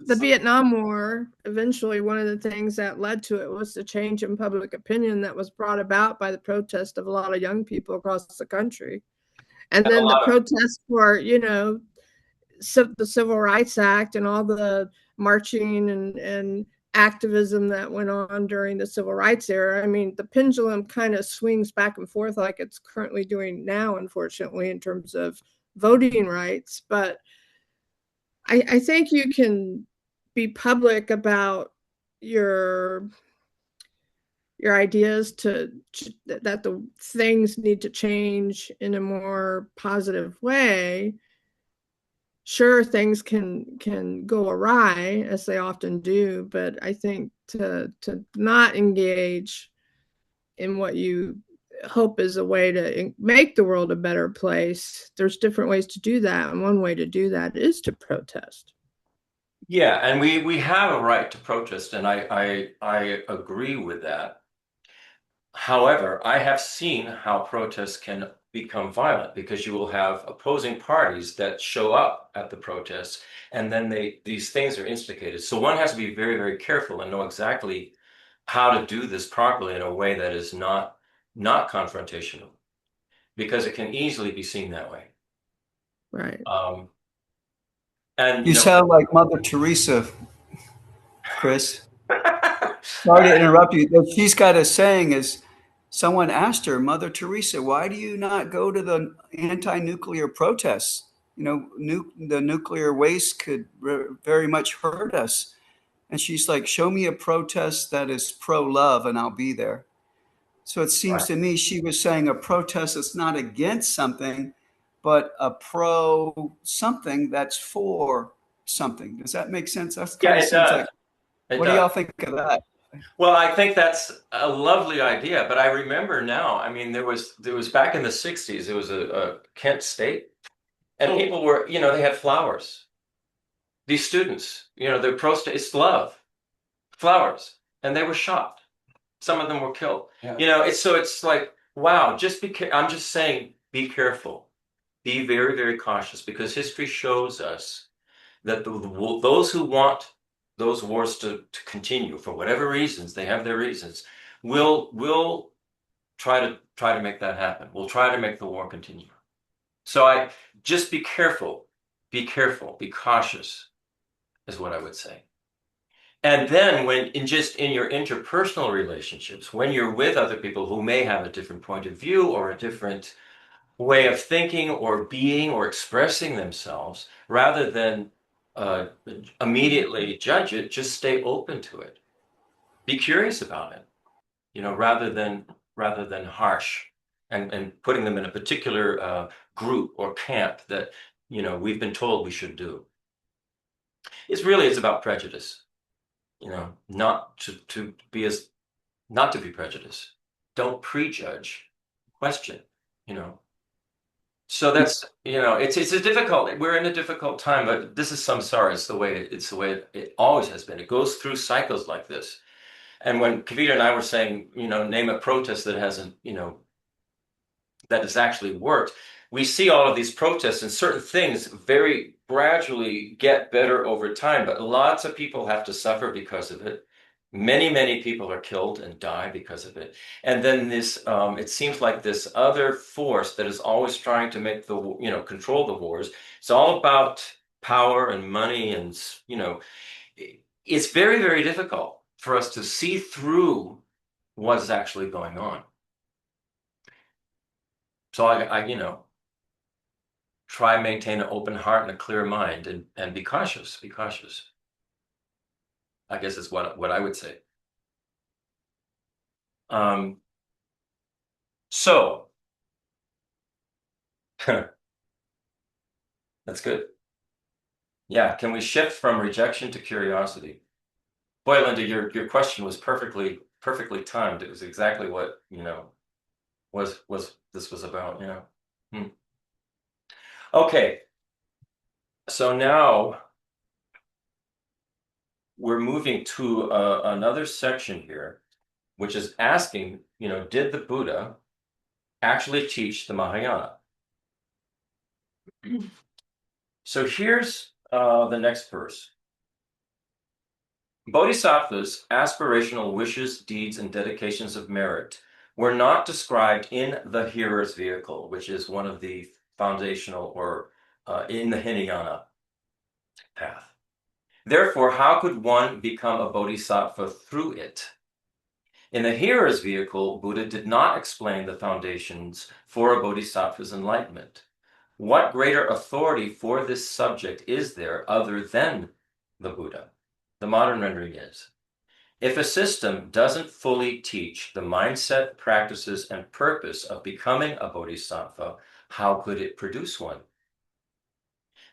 the Vietnam War. Eventually, one of the things that led to it was the change in public opinion that was brought about by the protest of a lot of young people across the country. And then the protest for, the Civil Rights Act and all the marching and activism that went on during the civil rights era. I mean, the pendulum kind of swings back and forth like it's currently doing now, unfortunately, in terms of voting rights. But I think you can be public about your ideas that the things need to change in a more positive way. Sure, things can go awry, as they often do, but I think to not engage in what you hope is a way to make the world a better place, there's different ways to do that, and one way to do that is to protest. Yeah, and we have a right to protest, and I agree with that. However, I have seen how protests can become violent, because you will have opposing parties that show up at the protests, and then these things are instigated. So one has to be very, very careful and know exactly how to do this properly in a way that is not confrontational, because it can easily be seen that way. Right. And you sound like Mother Teresa, Chris. Sorry to interrupt you. What she's got a saying is, someone asked her, Mother Teresa, why do you not go to the anti-nuclear protests? The nuclear waste could very much hurt us. And she's like, show me a protest that is pro-love and I'll be there. So it seems to me she was saying a protest that's not against something, but a pro something that's for something. Does that make sense? That's kind of seems like. What do y'all think of that? Well, I think that's a lovely idea, but I remember now, I mean, there was back in the 60s, it was a Kent State, and people were, they had flowers. These students, their protest, it's love, flowers, and they were shot. Some of them were killed. Yeah. It's like, wow, I'm just saying, be careful. Be very, very cautious, because history shows us that those who want those wars to continue for whatever reasons, they have their reasons, will try to make that happen. We'll try to make the war continue. So I just be careful, be cautious, is what I would say. And then in your interpersonal relationships, when you're with other people who may have a different point of view or a different way of thinking or being or expressing themselves, rather than immediately judge it, just stay open to it. Be curious about it, rather than harsh and putting them in a particular group or camp that, we've been told we should do. It's about prejudice, not to be prejudiced. Don't prejudge, question, So that's, it's a difficult, we're in a difficult time, but this is samsara. It's the way it always has been. It goes through cycles like this. And when Kavita and I were saying, name a protest that hasn't, that has actually worked, we see all of these protests and certain things very gradually get better over time, but lots of people have to suffer because of it. Many, many people are killed and die because of it. And then it seems like this other force that is always trying to make control the wars. It's all about power and money, and, it's very, very difficult for us to see through what's actually going on. So I try and maintain an open heart and a clear mind, and be cautious, I guess is what I would say. So that's good. Yeah, can we shift from rejection to curiosity? Boy, Linda, your question was perfectly timed. It was exactly what, this was about, Okay. So now we're moving to another section here, which is asking, did the Buddha actually teach the Mahayana? So here's the next verse. Bodhisattvas' aspirational wishes, deeds, and dedications of merit were not described in the hearer's vehicle, which is one of the foundational, or in the Hinayana path. Therefore, how could one become a bodhisattva through it? In the hearer's vehicle, Buddha did not explain the foundations for a bodhisattva's enlightenment. What greater authority for this subject is there other than the Buddha? The modern rendering is, if a system doesn't fully teach the mindset, practices, and purpose of becoming a bodhisattva, how could it produce one?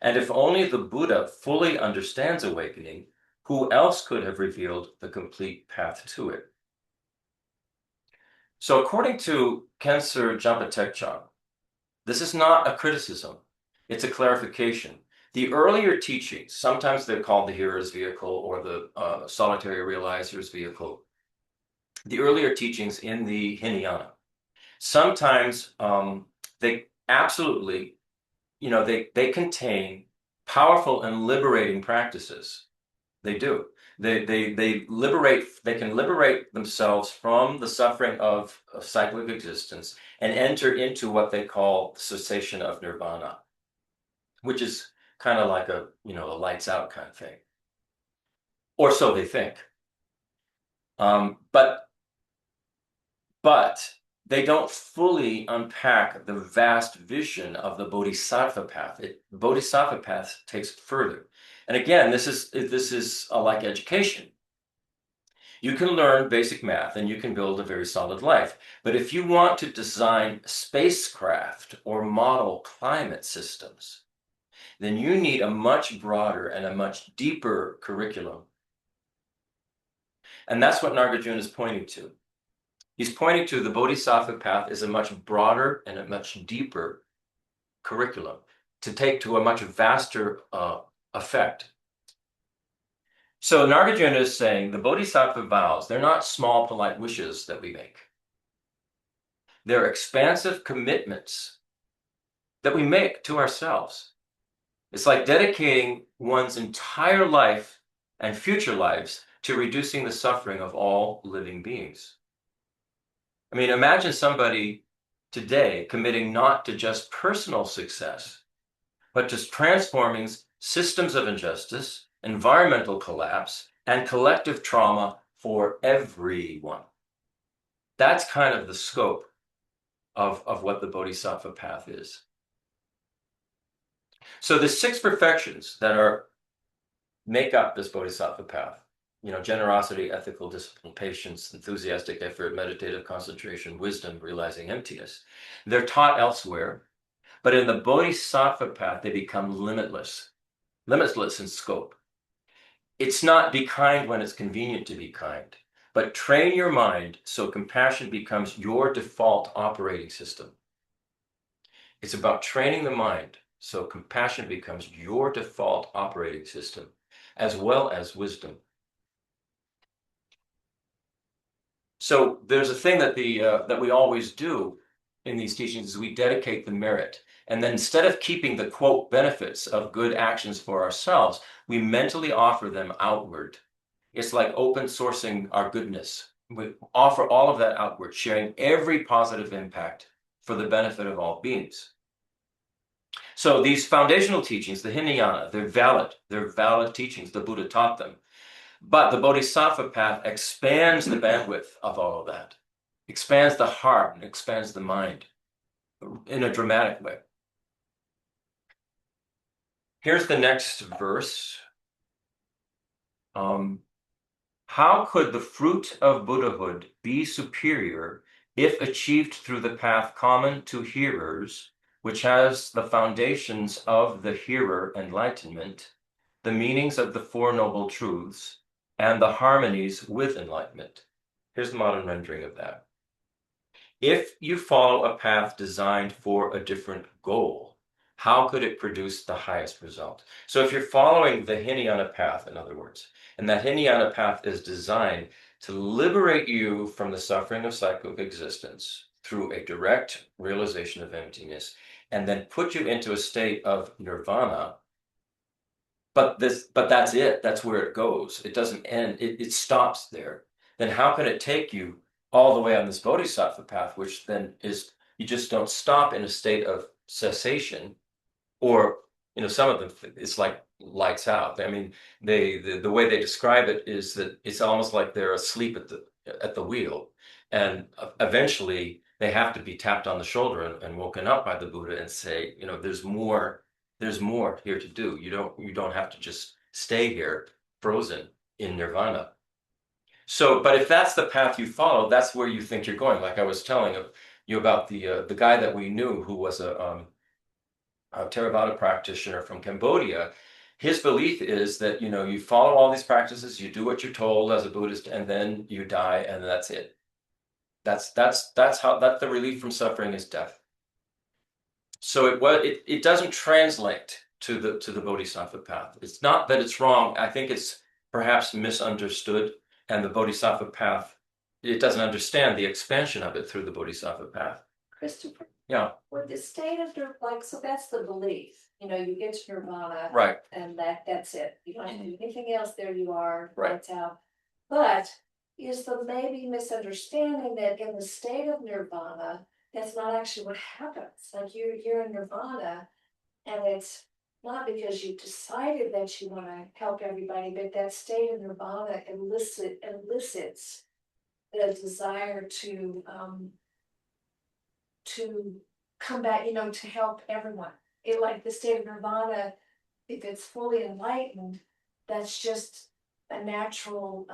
And if only the Buddha fully understands awakening, who else could have revealed the complete path to it? So according to Kensur Jampa, this is not a criticism, it's a clarification. The earlier teachings, sometimes they're called the hearer's vehicle or the solitary realizer's vehicle, the earlier teachings in the Hinayana, sometimes they absolutely, they contain powerful and liberating practices. They do. They can liberate themselves from the suffering of cyclic existence and enter into what they call cessation of nirvana, which is kind of like a lights out kind of thing, or so they think. But they don't fully unpack the vast vision of the Bodhisattva path. The Bodhisattva path takes it further. And again, this is like education. You can learn basic math and you can build a very solid life. But if you want to design spacecraft or model climate systems, then you need a much broader and a much deeper curriculum. And that's what Nagarjuna is pointing to. He's pointing to the Bodhisattva path is a much broader and a much deeper curriculum to take to a much vaster effect. So Nagarjuna is saying the Bodhisattva vows, they're not small, polite wishes that we make. They're expansive commitments that we make to ourselves. It's like dedicating one's entire life and future lives to reducing the suffering of all living beings. I mean, imagine somebody today committing not to just personal success, but to transforming systems of injustice, environmental collapse, and collective trauma for everyone. That's kind of the scope of what the Bodhisattva path is. So the 6 perfections that make up this Bodhisattva path, generosity, ethical discipline, patience, enthusiastic effort, meditative concentration, wisdom, realizing emptiness. They're taught elsewhere, but in the Bodhisattva path, they become limitless in scope. It's not be kind when it's convenient to be kind, but train your mind so compassion becomes your default operating system. It's about training the mind so compassion becomes your default operating system, as well as wisdom. So there's a thing that that we always do in these teachings is we dedicate the merit. And then instead of keeping the quote benefits of good actions for ourselves, we mentally offer them outward. It's like open sourcing our goodness. We offer all of that outward, sharing every positive impact for the benefit of all beings. So these foundational teachings, the Hinayana, they're valid teachings. The Buddha taught them. But the Bodhisattva path expands the bandwidth of all of that, expands the heart and expands the mind in a dramatic way. Here's the next verse. How could the fruit of Buddhahood be superior if achieved through the path common to hearers, which has the foundations of the hearer enlightenment, the meanings of the Four Noble Truths, and the harmonies with enlightenment? Here's the modern rendering of that. If you follow a path designed for a different goal, how could it produce the highest result? So if you're following the Hinayana path, in other words, and that Hinayana path is designed to liberate you from the suffering of cyclic existence through a direct realization of emptiness, and then put you into a state of nirvana, but that's it. That's where it goes. It doesn't end. It stops there. Then how can it take you all the way on this Bodhisattva path, which then is, you just don't stop in a state of cessation, or, some of them, it's like lights out. I mean, the way they describe it is that it's almost like they're asleep at the wheel, and eventually they have to be tapped on the shoulder and woken up by the Buddha and say, there's more here to do. You don't have to just stay here frozen in nirvana. So, but if that's the path you follow, that's where you think you're going. Like I was telling you about the guy that we knew who was a Theravada practitioner from Cambodia. His belief is that, you follow all these practices, you do what you're told as a Buddhist, and then you die, and that's it. That's the relief from suffering is death. So it doesn't translate to the Bodhisattva path. It's not that it's wrong. I think it's perhaps misunderstood, and the Bodhisattva path, it doesn't understand the expansion of it through the Bodhisattva path. Christopher, Yeah. with the state of so that's the belief. You get to nirvana, Right. and that's it. You don't have to do anything else. There you are. Right. Lights out. But is the maybe misunderstanding that in the state of nirvana, that's not actually what happens. Like you're in nirvana, and it's not because you decided that you want to help everybody, but that state of nirvana elicits the desire to come back, to help everyone. It, like the state of nirvana, if it's fully enlightened, that's just a natural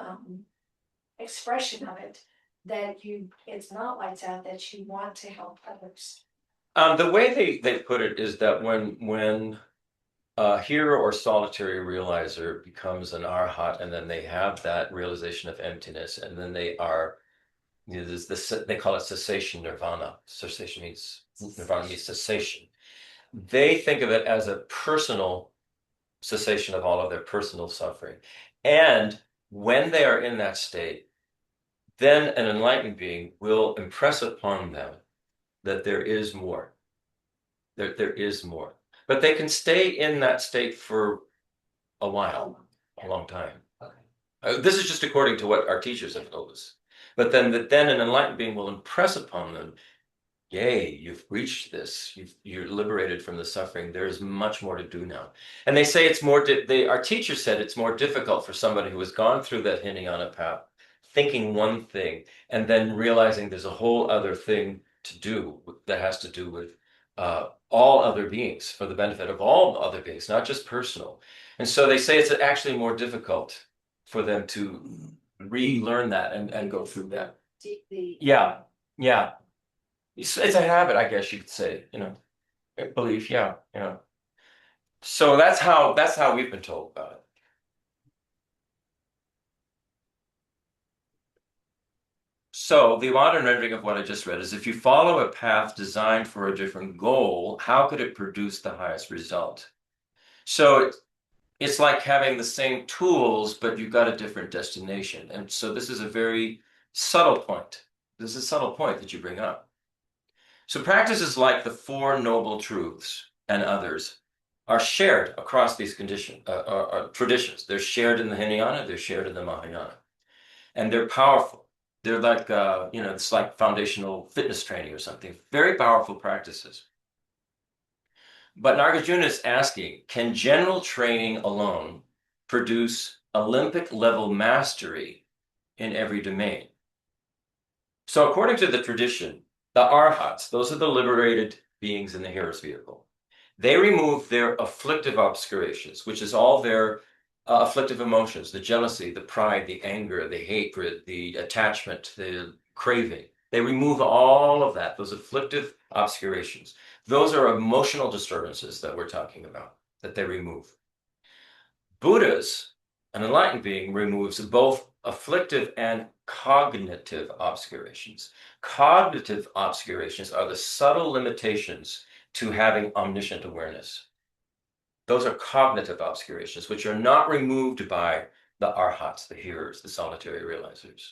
expression of it, that it's not lights out, that you want to help others. The way they put it is that when a hero or solitary realizer becomes an arhat, and then they have that realization of emptiness, and then they are, they call it cessation nirvana. Nirvana means cessation. They think of it as a personal cessation of all of their personal suffering. And when they are in that state, then an enlightened being will impress upon them that there is more. There is more. But they can stay in that state for a while, a long time. Okay. This is just according to what our teachers have told us. But then an enlightened being will impress upon them, yay, you've reached this. You're liberated from the suffering. There's much more to do now. And they say it's more, our teacher said it's more difficult for somebody who has gone through that Hinayana path, thinking one thing, and then realizing there's a whole other thing to do that has to do with all other beings, for the benefit of all other beings, not just personal. And so they say it's actually more difficult for them to relearn that and go through that. Yeah. It's a habit, I guess you could say, belief. Yeah. So that's how we've been told about it. So the modern rendering of what I just read is if you follow a path designed for a different goal, how could it produce the highest result? So it's like having the same tools, but you've got a different destination. And so this is a very subtle point. This is a subtle point that you bring up. So practices like the Four Noble Truths and others are shared across these traditions. They're shared in the Hinayana, they're shared in the Mahayana. And they're powerful. They're like, it's like foundational fitness training or something. Very powerful practices. But Nagarjuna is asking, can general training alone produce Olympic level mastery in every domain? So according to the tradition, the arhats, those are the liberated beings in the hero's vehicle, they remove their afflictive obscurations, which is all their afflictive emotions, the jealousy, the pride, the anger, the hatred, the attachment, the craving. They remove all of that, those afflictive obscurations. Those are emotional disturbances that we're talking about, that they remove. Buddhas, an enlightened being, removes both afflictive and cognitive obscurations. Cognitive obscurations are the subtle limitations to having omniscient awareness. Those are cognitive obscurations, which are not removed by the arhats, the hearers, the solitary realizers,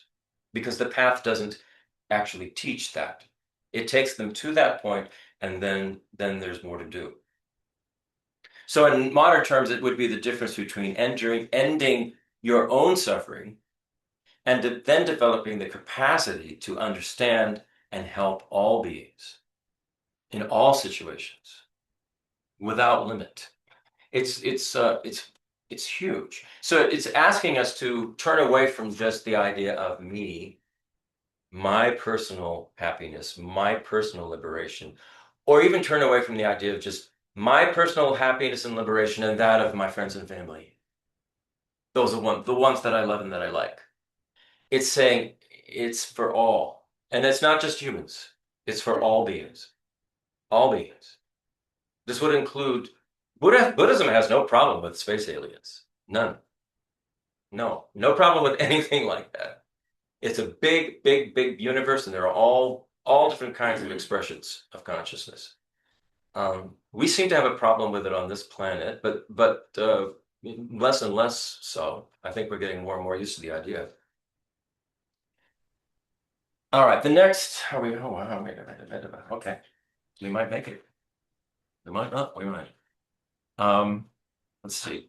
because the path doesn't actually teach that. It takes them to that point, and then there's more to do. So in modern terms, it would be the difference between ending your own suffering and then developing the capacity to understand and help all beings in all situations without limit. It's huge. So it's asking us to turn away from just the idea of me, my personal happiness, my personal liberation, or even turn away from the idea of just my personal happiness and liberation and that of my friends and family. Those are the ones that I love and that I like. It's saying it's for all. And it's not just humans. It's for all beings. All beings. This would include Buddhism has no problem with space aliens. None. No problem with anything like that. It's a big, big, big universe, and there are all different kinds of expressions of consciousness. We seem to have a problem with it on this planet, but less and less so. I think we're getting more and more used to the idea. All right, the next, wait a minute. Okay, we might make it. We might not, we might. Let's see.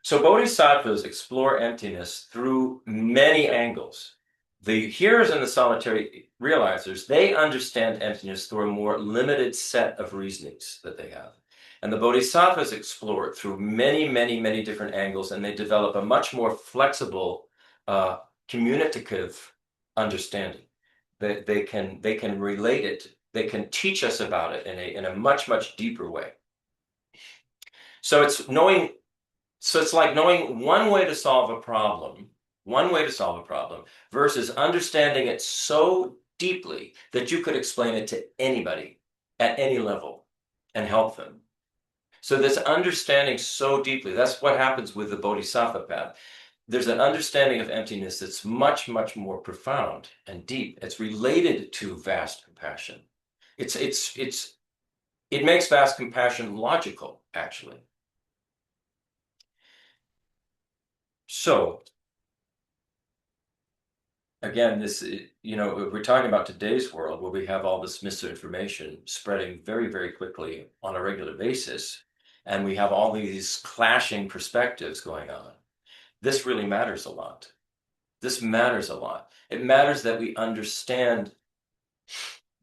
So bodhisattvas explore emptiness through many angles. The hearers and the solitary realizers, they understand emptiness through a more limited set of reasonings that they have. And the bodhisattvas explore it through many, many, many different angles, and they develop a much more flexible, communicative understanding. They can relate it, they can teach us about it in a much, much deeper way. So it's like knowing one way to solve a problem versus understanding it so deeply that you could explain it to anybody at any level and help them. So this understanding so deeply, that's what happens with the Bodhisattva path. There's an understanding of emptiness that's much, much more profound and deep. It's related to vast compassion. It makes vast compassion logical, actually. So, again, we're talking about today's world where we have all this misinformation spreading very, very quickly on a regular basis, and we have all these clashing perspectives going on. This really matters a lot. This matters a lot. It matters that we understand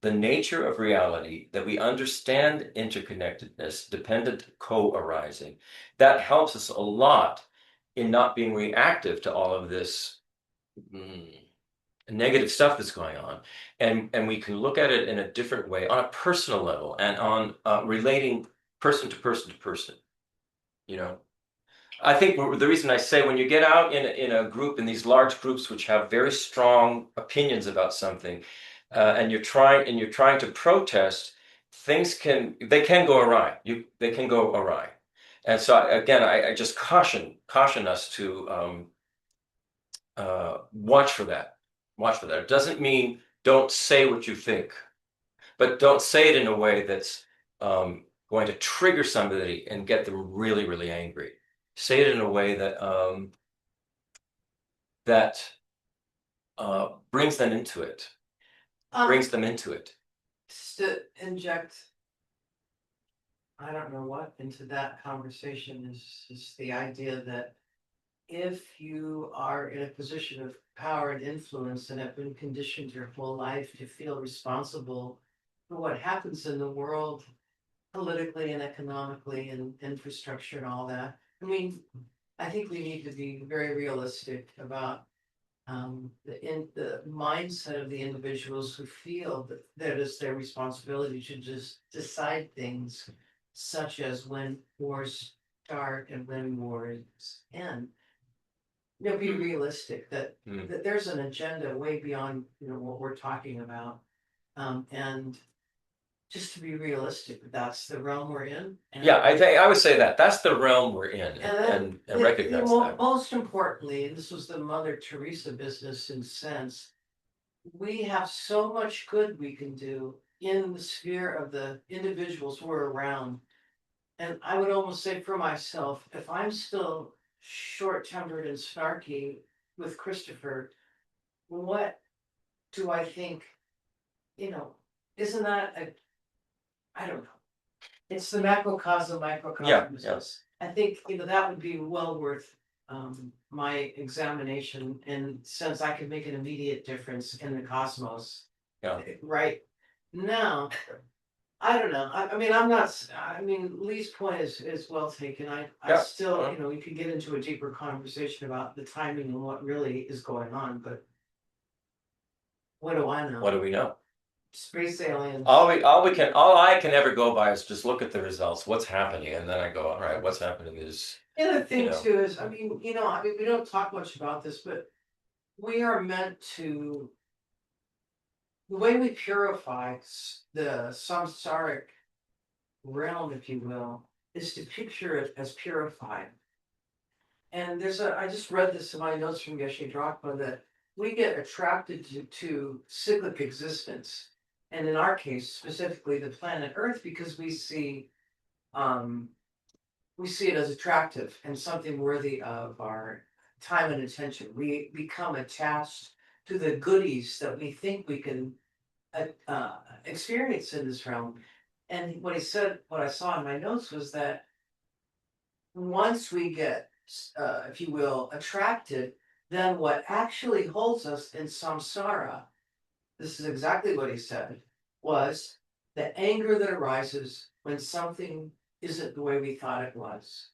the nature of reality, that we understand interconnectedness, dependent co-arising. That helps us a lot in not being reactive to all of this negative stuff that's going on. And we can look at it in a different way on a personal level and on relating person to person to person. I think the reason I say when you get out in a group, in these large groups which have very strong opinions about something, and you're trying to protest, they can go awry. They can go awry. And so again, I just caution us to watch for that. Watch for that. It doesn't mean don't say what you think, but don't say it in a way that's going to trigger somebody and get them really, really angry. Say it in a way that brings them into it. Brings them into it. Just to inject, I don't know what, into that conversation is the idea that if you are in a position of power and influence and have been conditioned your whole life to feel responsible for what happens in the world politically and economically and infrastructure and all that, I mean, I think we need to be very realistic about the mindset of the individuals who feel that it is their responsibility to just decide things such as when wars start and when wars end. Be realistic that there's an agenda way beyond what we're talking about, and just to be realistic, that's the realm we're in. And Yeah, I would say that's the realm we're in, and recognize that. Most importantly, and this was the Mother Teresa business in a sense, we have so much good we can do in the sphere of the individuals we're around. And I would almost say for myself, if I'm still short-tempered and snarky with Christopher, what do I think, isn't that I don't know. It's the macrocosm, microcosm. Yeah, yes. I think, that would be well worth my examination, and since I could make an immediate difference in the cosmos. Yeah. Right now, I don't know. I mean, I'm not. I mean, Lee's point is well taken. I Yeah. still, we could get into a deeper conversation about the timing and what really is going on, but what do I know? What do we know? Space aliens. All I can ever go by is just look at the results, what's happening, and then I go, all right, what's happening is. The other thing too is, I mean, we don't talk much about this, but we are meant to. The way we purify the samsaric realm, if you will, is to picture it as purified. And I just read this in my notes from Geshe Drachma that we get attracted to cyclic existence. And in our case, specifically the planet Earth, because we see it as attractive and something worthy of our time and attention. We become attached to the goodies that we think we can experience in this realm. And what I saw in my notes was that once we get, if you will, attracted, then what actually holds us in samsara, this is exactly what he said, was the anger that arises when something isn't the way we thought it was.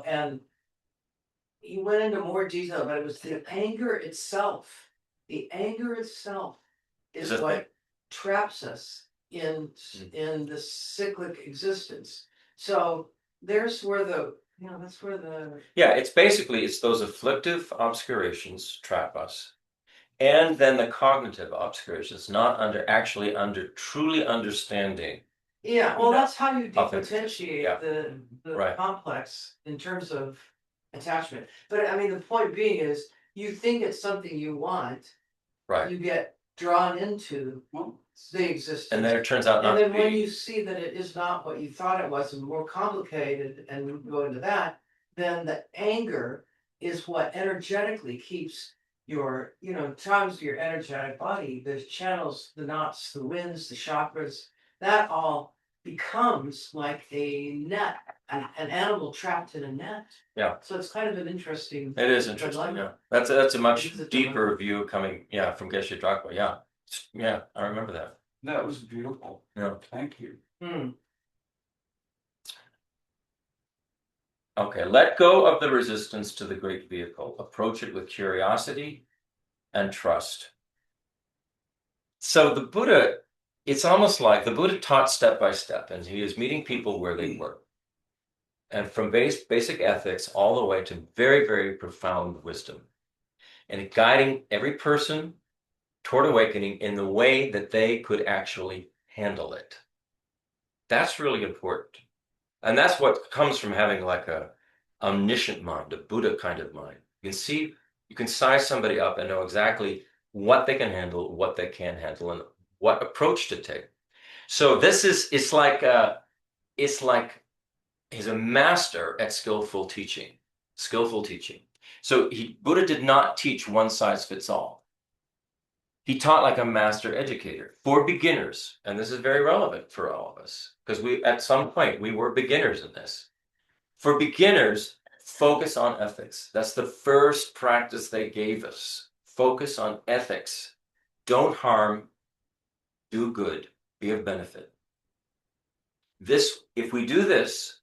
And he went into more detail, but it was the anger itself. The anger itself is what traps us in the cyclic existence. So there's where that's where the. Yeah, it's those afflictive obscurations trap us. And then the cognitive obscurations, not under truly understanding. Yeah, well, that's how you Authenticity. depotentiate the complex in terms of attachment. But I mean, the point being is, you think it's something you want, Right? You get drawn into the existence, And then it turns out not to be. And then when you see that it is not what you thought it was, and more complicated, and we go into that, then the anger is what energetically keeps your, times your energetic body, the channels, the knots, the winds, the chakras, that all becomes like a net, an animal trapped in a net. Yeah. So it's kind of an interesting. It is interesting. Yeah. That's a much deeper view coming. Yeah, from Geshe Drachma. Yeah. Yeah, I remember that. That was beautiful. Yeah. Thank you. Okay, let go of the resistance to the great vehicle. Approach it with curiosity and trust. So the Buddha, it's almost like the Buddha taught step by step, and he is meeting people where they were. And from basic ethics all the way to very, very profound wisdom. And guiding every person toward awakening in the way that they could actually handle it. That's really important. And that's what comes from having like a omniscient mind, a Buddha kind of mind. You can see, you can size somebody up and know exactly what they can handle, what they can't handle, and what approach to take. So this is, it's like he's a master at skillful teaching, skillful teaching. So Buddha did not teach one size fits all. He taught like a master educator for beginners. And this is very relevant for all of us because at some point, we were beginners in this. For beginners, focus on ethics. That's the first practice they gave us. Focus on ethics. Don't harm, do good, be of benefit. If we do this,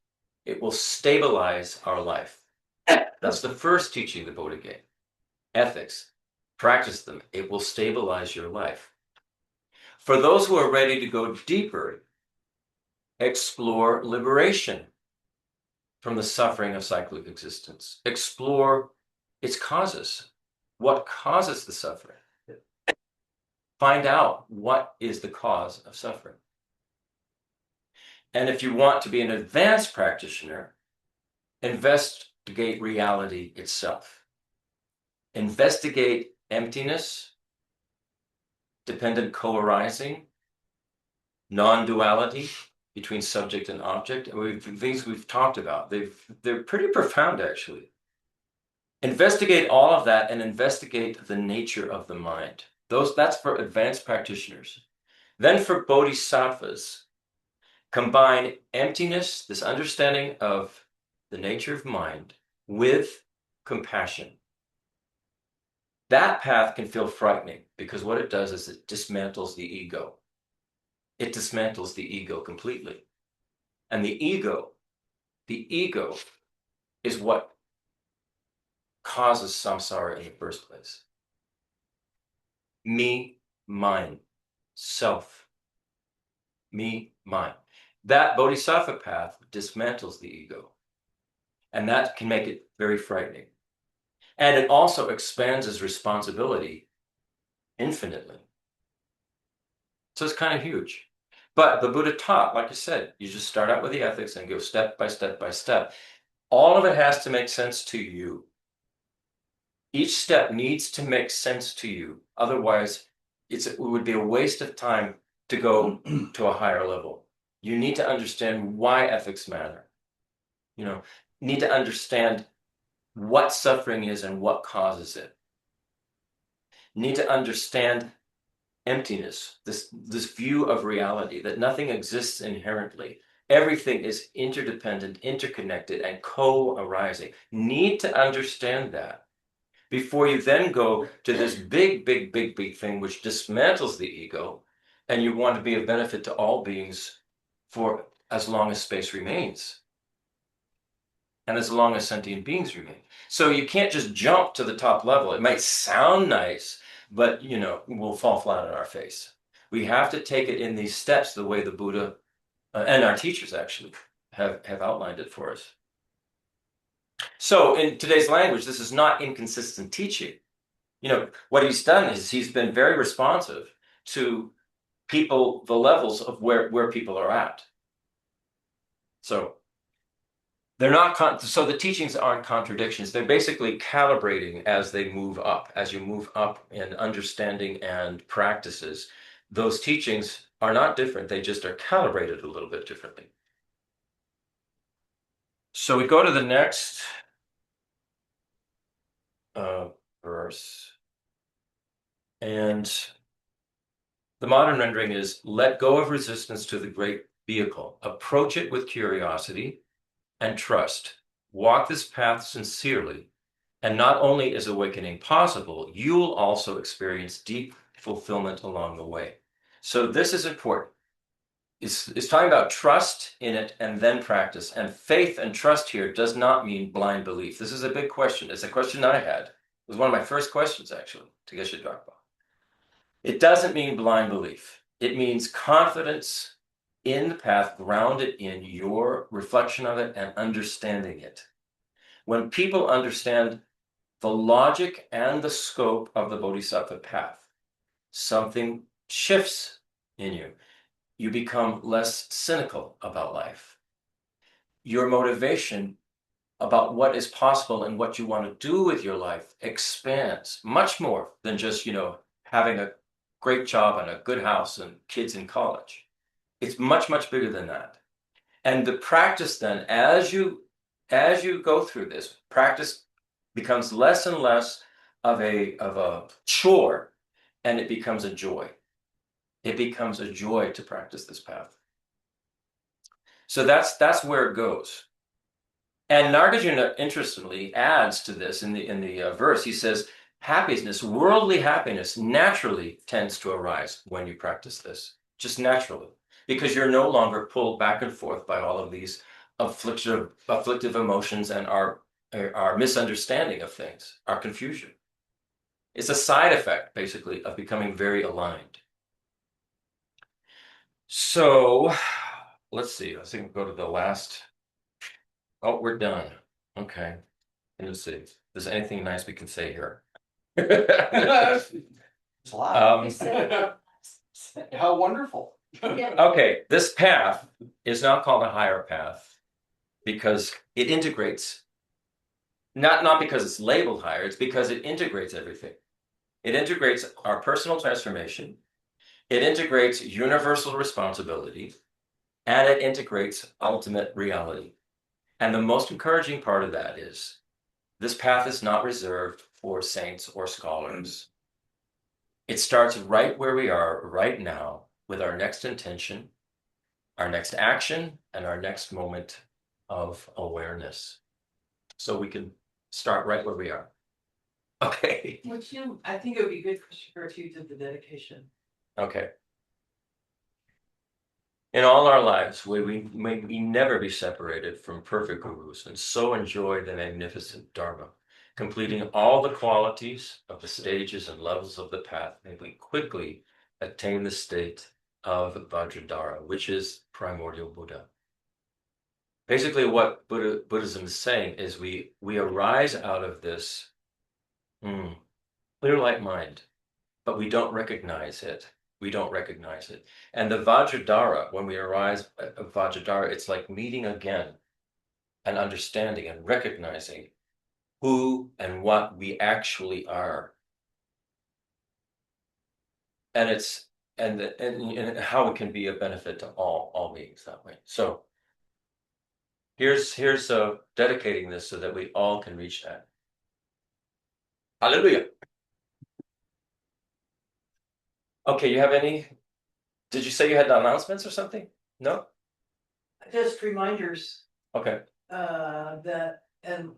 it will stabilize our life. That's the first teaching the Buddha gave. Ethics. Practice them. It will stabilize your life. For those who are ready to go deeper, explore liberation from the suffering of cyclic existence. Explore its causes. What causes the suffering? Find out what is the cause of suffering. And if you want to be an advanced practitioner, investigate reality itself. Investigate emptiness, dependent co-arising, non-duality between subject and object. Things we've talked about. They're pretty profound, actually. Investigate all of that and investigate the nature of the mind. That's for advanced practitioners. Then for bodhisattvas, combine emptiness, this understanding of the nature of mind, with compassion. That path can feel frightening because what it does is it dismantles the ego. It dismantles the ego completely. And the ego is what causes samsara in the first place. Me, mine, self. Me, mine. That bodhisattva path dismantles the ego. And that can make it very frightening. And it also expands his responsibility infinitely. So it's kind of huge. But the Buddha taught, like I said, you just start out with the ethics and go step by step by step. All of it has to make sense to you. Each step needs to make sense to you. Otherwise, it would be a waste of time to go to a higher level. You need to understand why ethics matter. You need to understand what suffering is and what causes it. You need to understand emptiness, this view of reality, that nothing exists inherently. Everything is interdependent, interconnected, and co-arising. Need to understand that before you then go to this big thing which dismantles the ego, and you want to be of benefit to all beings for as long as space remains. And as long as sentient beings remain. So you can't just jump to the top level. It might sound nice, but we'll fall flat on our face. We have to take it in these steps the way the Buddha and our teachers actually have outlined it for us. So in today's language, this is not inconsistent teaching. What he's done is he's been very responsive to people, the levels of where people are at. So they're not, so the teachings aren't contradictions. They're basically calibrating as they move up. As you move up in understanding and practices, those teachings are not different. They just are calibrated a little bit differently. So we go to the next verse. And the modern rendering is, let go of resistance to the great vehicle. Approach it with curiosity and trust. Walk this path sincerely, and not only is awakening possible, you will also experience deep fulfillment along the way. So this is important. It's talking about trust in it and then practice. And faith and trust here does not mean blind belief. This is a big question. It's a question I had. It was one of my first questions, actually, to Geshe Dragpa. It doesn't mean blind belief. It means confidence in the path, grounded in your reflection of it and understanding it. When people understand the logic and the scope of the Bodhisattva path, something shifts in you. You become less cynical about life. your motivation about what is possible and what you want to do with your life expands much more than just, having a great job and a good house and kids in college. It's much, much bigger than that. And the practice then, as you go through this, practice becomes less and less of a chore, and it becomes a joy. It becomes a joy to practice this path. So that's where it goes. And Nagarjuna, interestingly, adds to this in the verse. He says, happiness, worldly happiness, naturally tends to arise when you practice this, just naturally, because you're no longer pulled back and forth by all of these afflictive emotions and our misunderstanding of things, our confusion. It's a side effect, basically, of becoming very aligned. So let's see. I think we'll go to the last. Oh, we're done. Okay. Let's see. Is there anything nice we can say here? It's a lot. You said How wonderful. Okay, this path is now called a higher path because it integrates, not because it's labeled higher, it's because it integrates everything. It integrates our personal transformation, it integrates universal responsibility, and it integrates ultimate reality. And the most encouraging part of that is this path is not reserved for saints or scholars. It starts right where we are right now with our next intention, our next action, and our next moment of awareness. So we can start right where we are. Okay. I think it would be good for if you did the dedication. Okay. In all our lives, we may never be separated from perfect gurus and so enjoy the magnificent Dharma, completing all the qualities of the stages and levels of the path, may we quickly attain the state of Vajradhara, which is primordial Buddha. Basically, what Buddhism is saying is we arise out of this clear light mind, but we don't recognize it. We don't recognize it. And the Vajradhara, when we arise of Vajradhara, it's like meeting again and understanding and recognizing who and what we actually are. And it's and how it can be a benefit to all beings that way. So here's dedicating this so that we all can reach that. Hallelujah. Okay, you have any? Did you say you had announcements or something? No? Just reminders Okay. that, and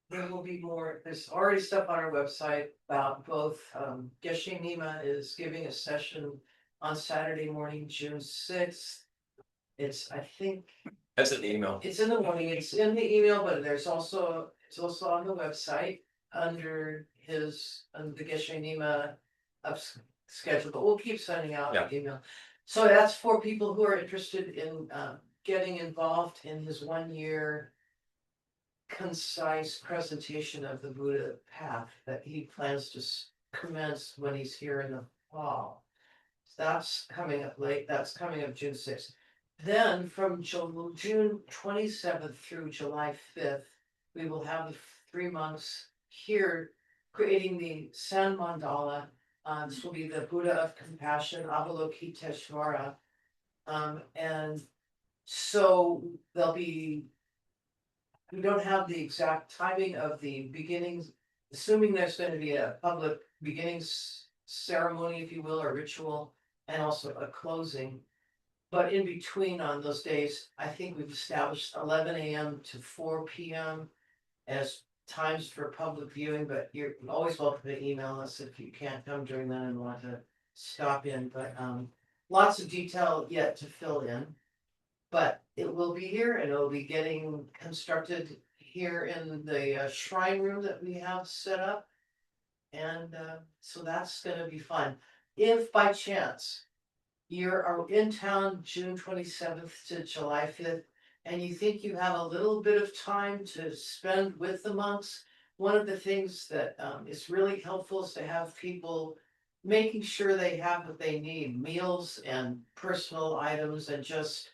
there will be more. There's already stuff on our website about both. Geshe Nima is giving a session on Saturday morning, June 6th. It's, I think, That's an email. it's in the morning. It's in the email, but it's also on the website under the Geshe Nima schedule. But we'll keep sending out Yeah. the email. So that's for people who are interested in getting involved in his 1 year concise presentation of the Buddha path that he plans to commence when he's here in the fall. So that's coming up late. That's coming up June 6th. Then from June 27th through July 5th, we will have the 3 months here creating the Sand Mandala. This will be the Buddha of Compassion, Avalokiteshvara. And so we don't have the exact timing of the beginnings, assuming there's going to be a public beginnings ceremony, if you will, or ritual, and also a closing. But in between on those days, I think we've established 11 a.m. to 4 p.m. as times for public viewing, but you're always welcome to email us if you can't come during that and want to stop in. But lots of detail yet to fill in. But it will be here and it'll be getting constructed here in the shrine room that we have set up. And so that's going to be fun. If by chance you're in town June 27th to July 5th, and you think you have a little bit of time to spend with the monks, one of the things that is really helpful is to have people making sure they have what they need, meals and personal items, and just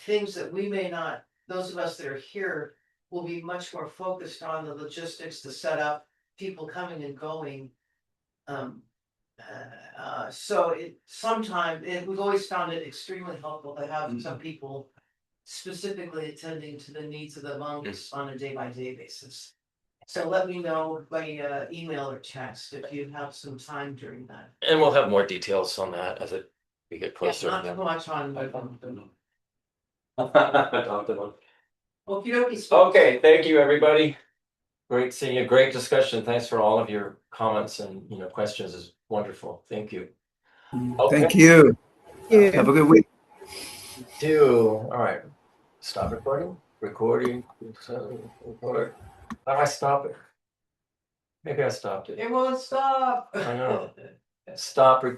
things that we may not, those of us that are here will be much more focused on the logistics, the setup, people coming and going. So we've always found it extremely helpful to have some people specifically attending to the needs of the monks on a day-by-day basis. So let me know by email or text if you have some time during that. And we'll have more details on that as we get Yeah, closer. not too much on. Adopted one. Okey-dokey. Okay, thank you, everybody. Great seeing you. Great discussion. Thanks for all of your comments and questions. Is wonderful. Thank you. Thank you. Yeah. Have a good week. All right. Stop recording. Recording. Record. How do I stop it? Maybe I stopped it. It won't stop. I know. Stop recording.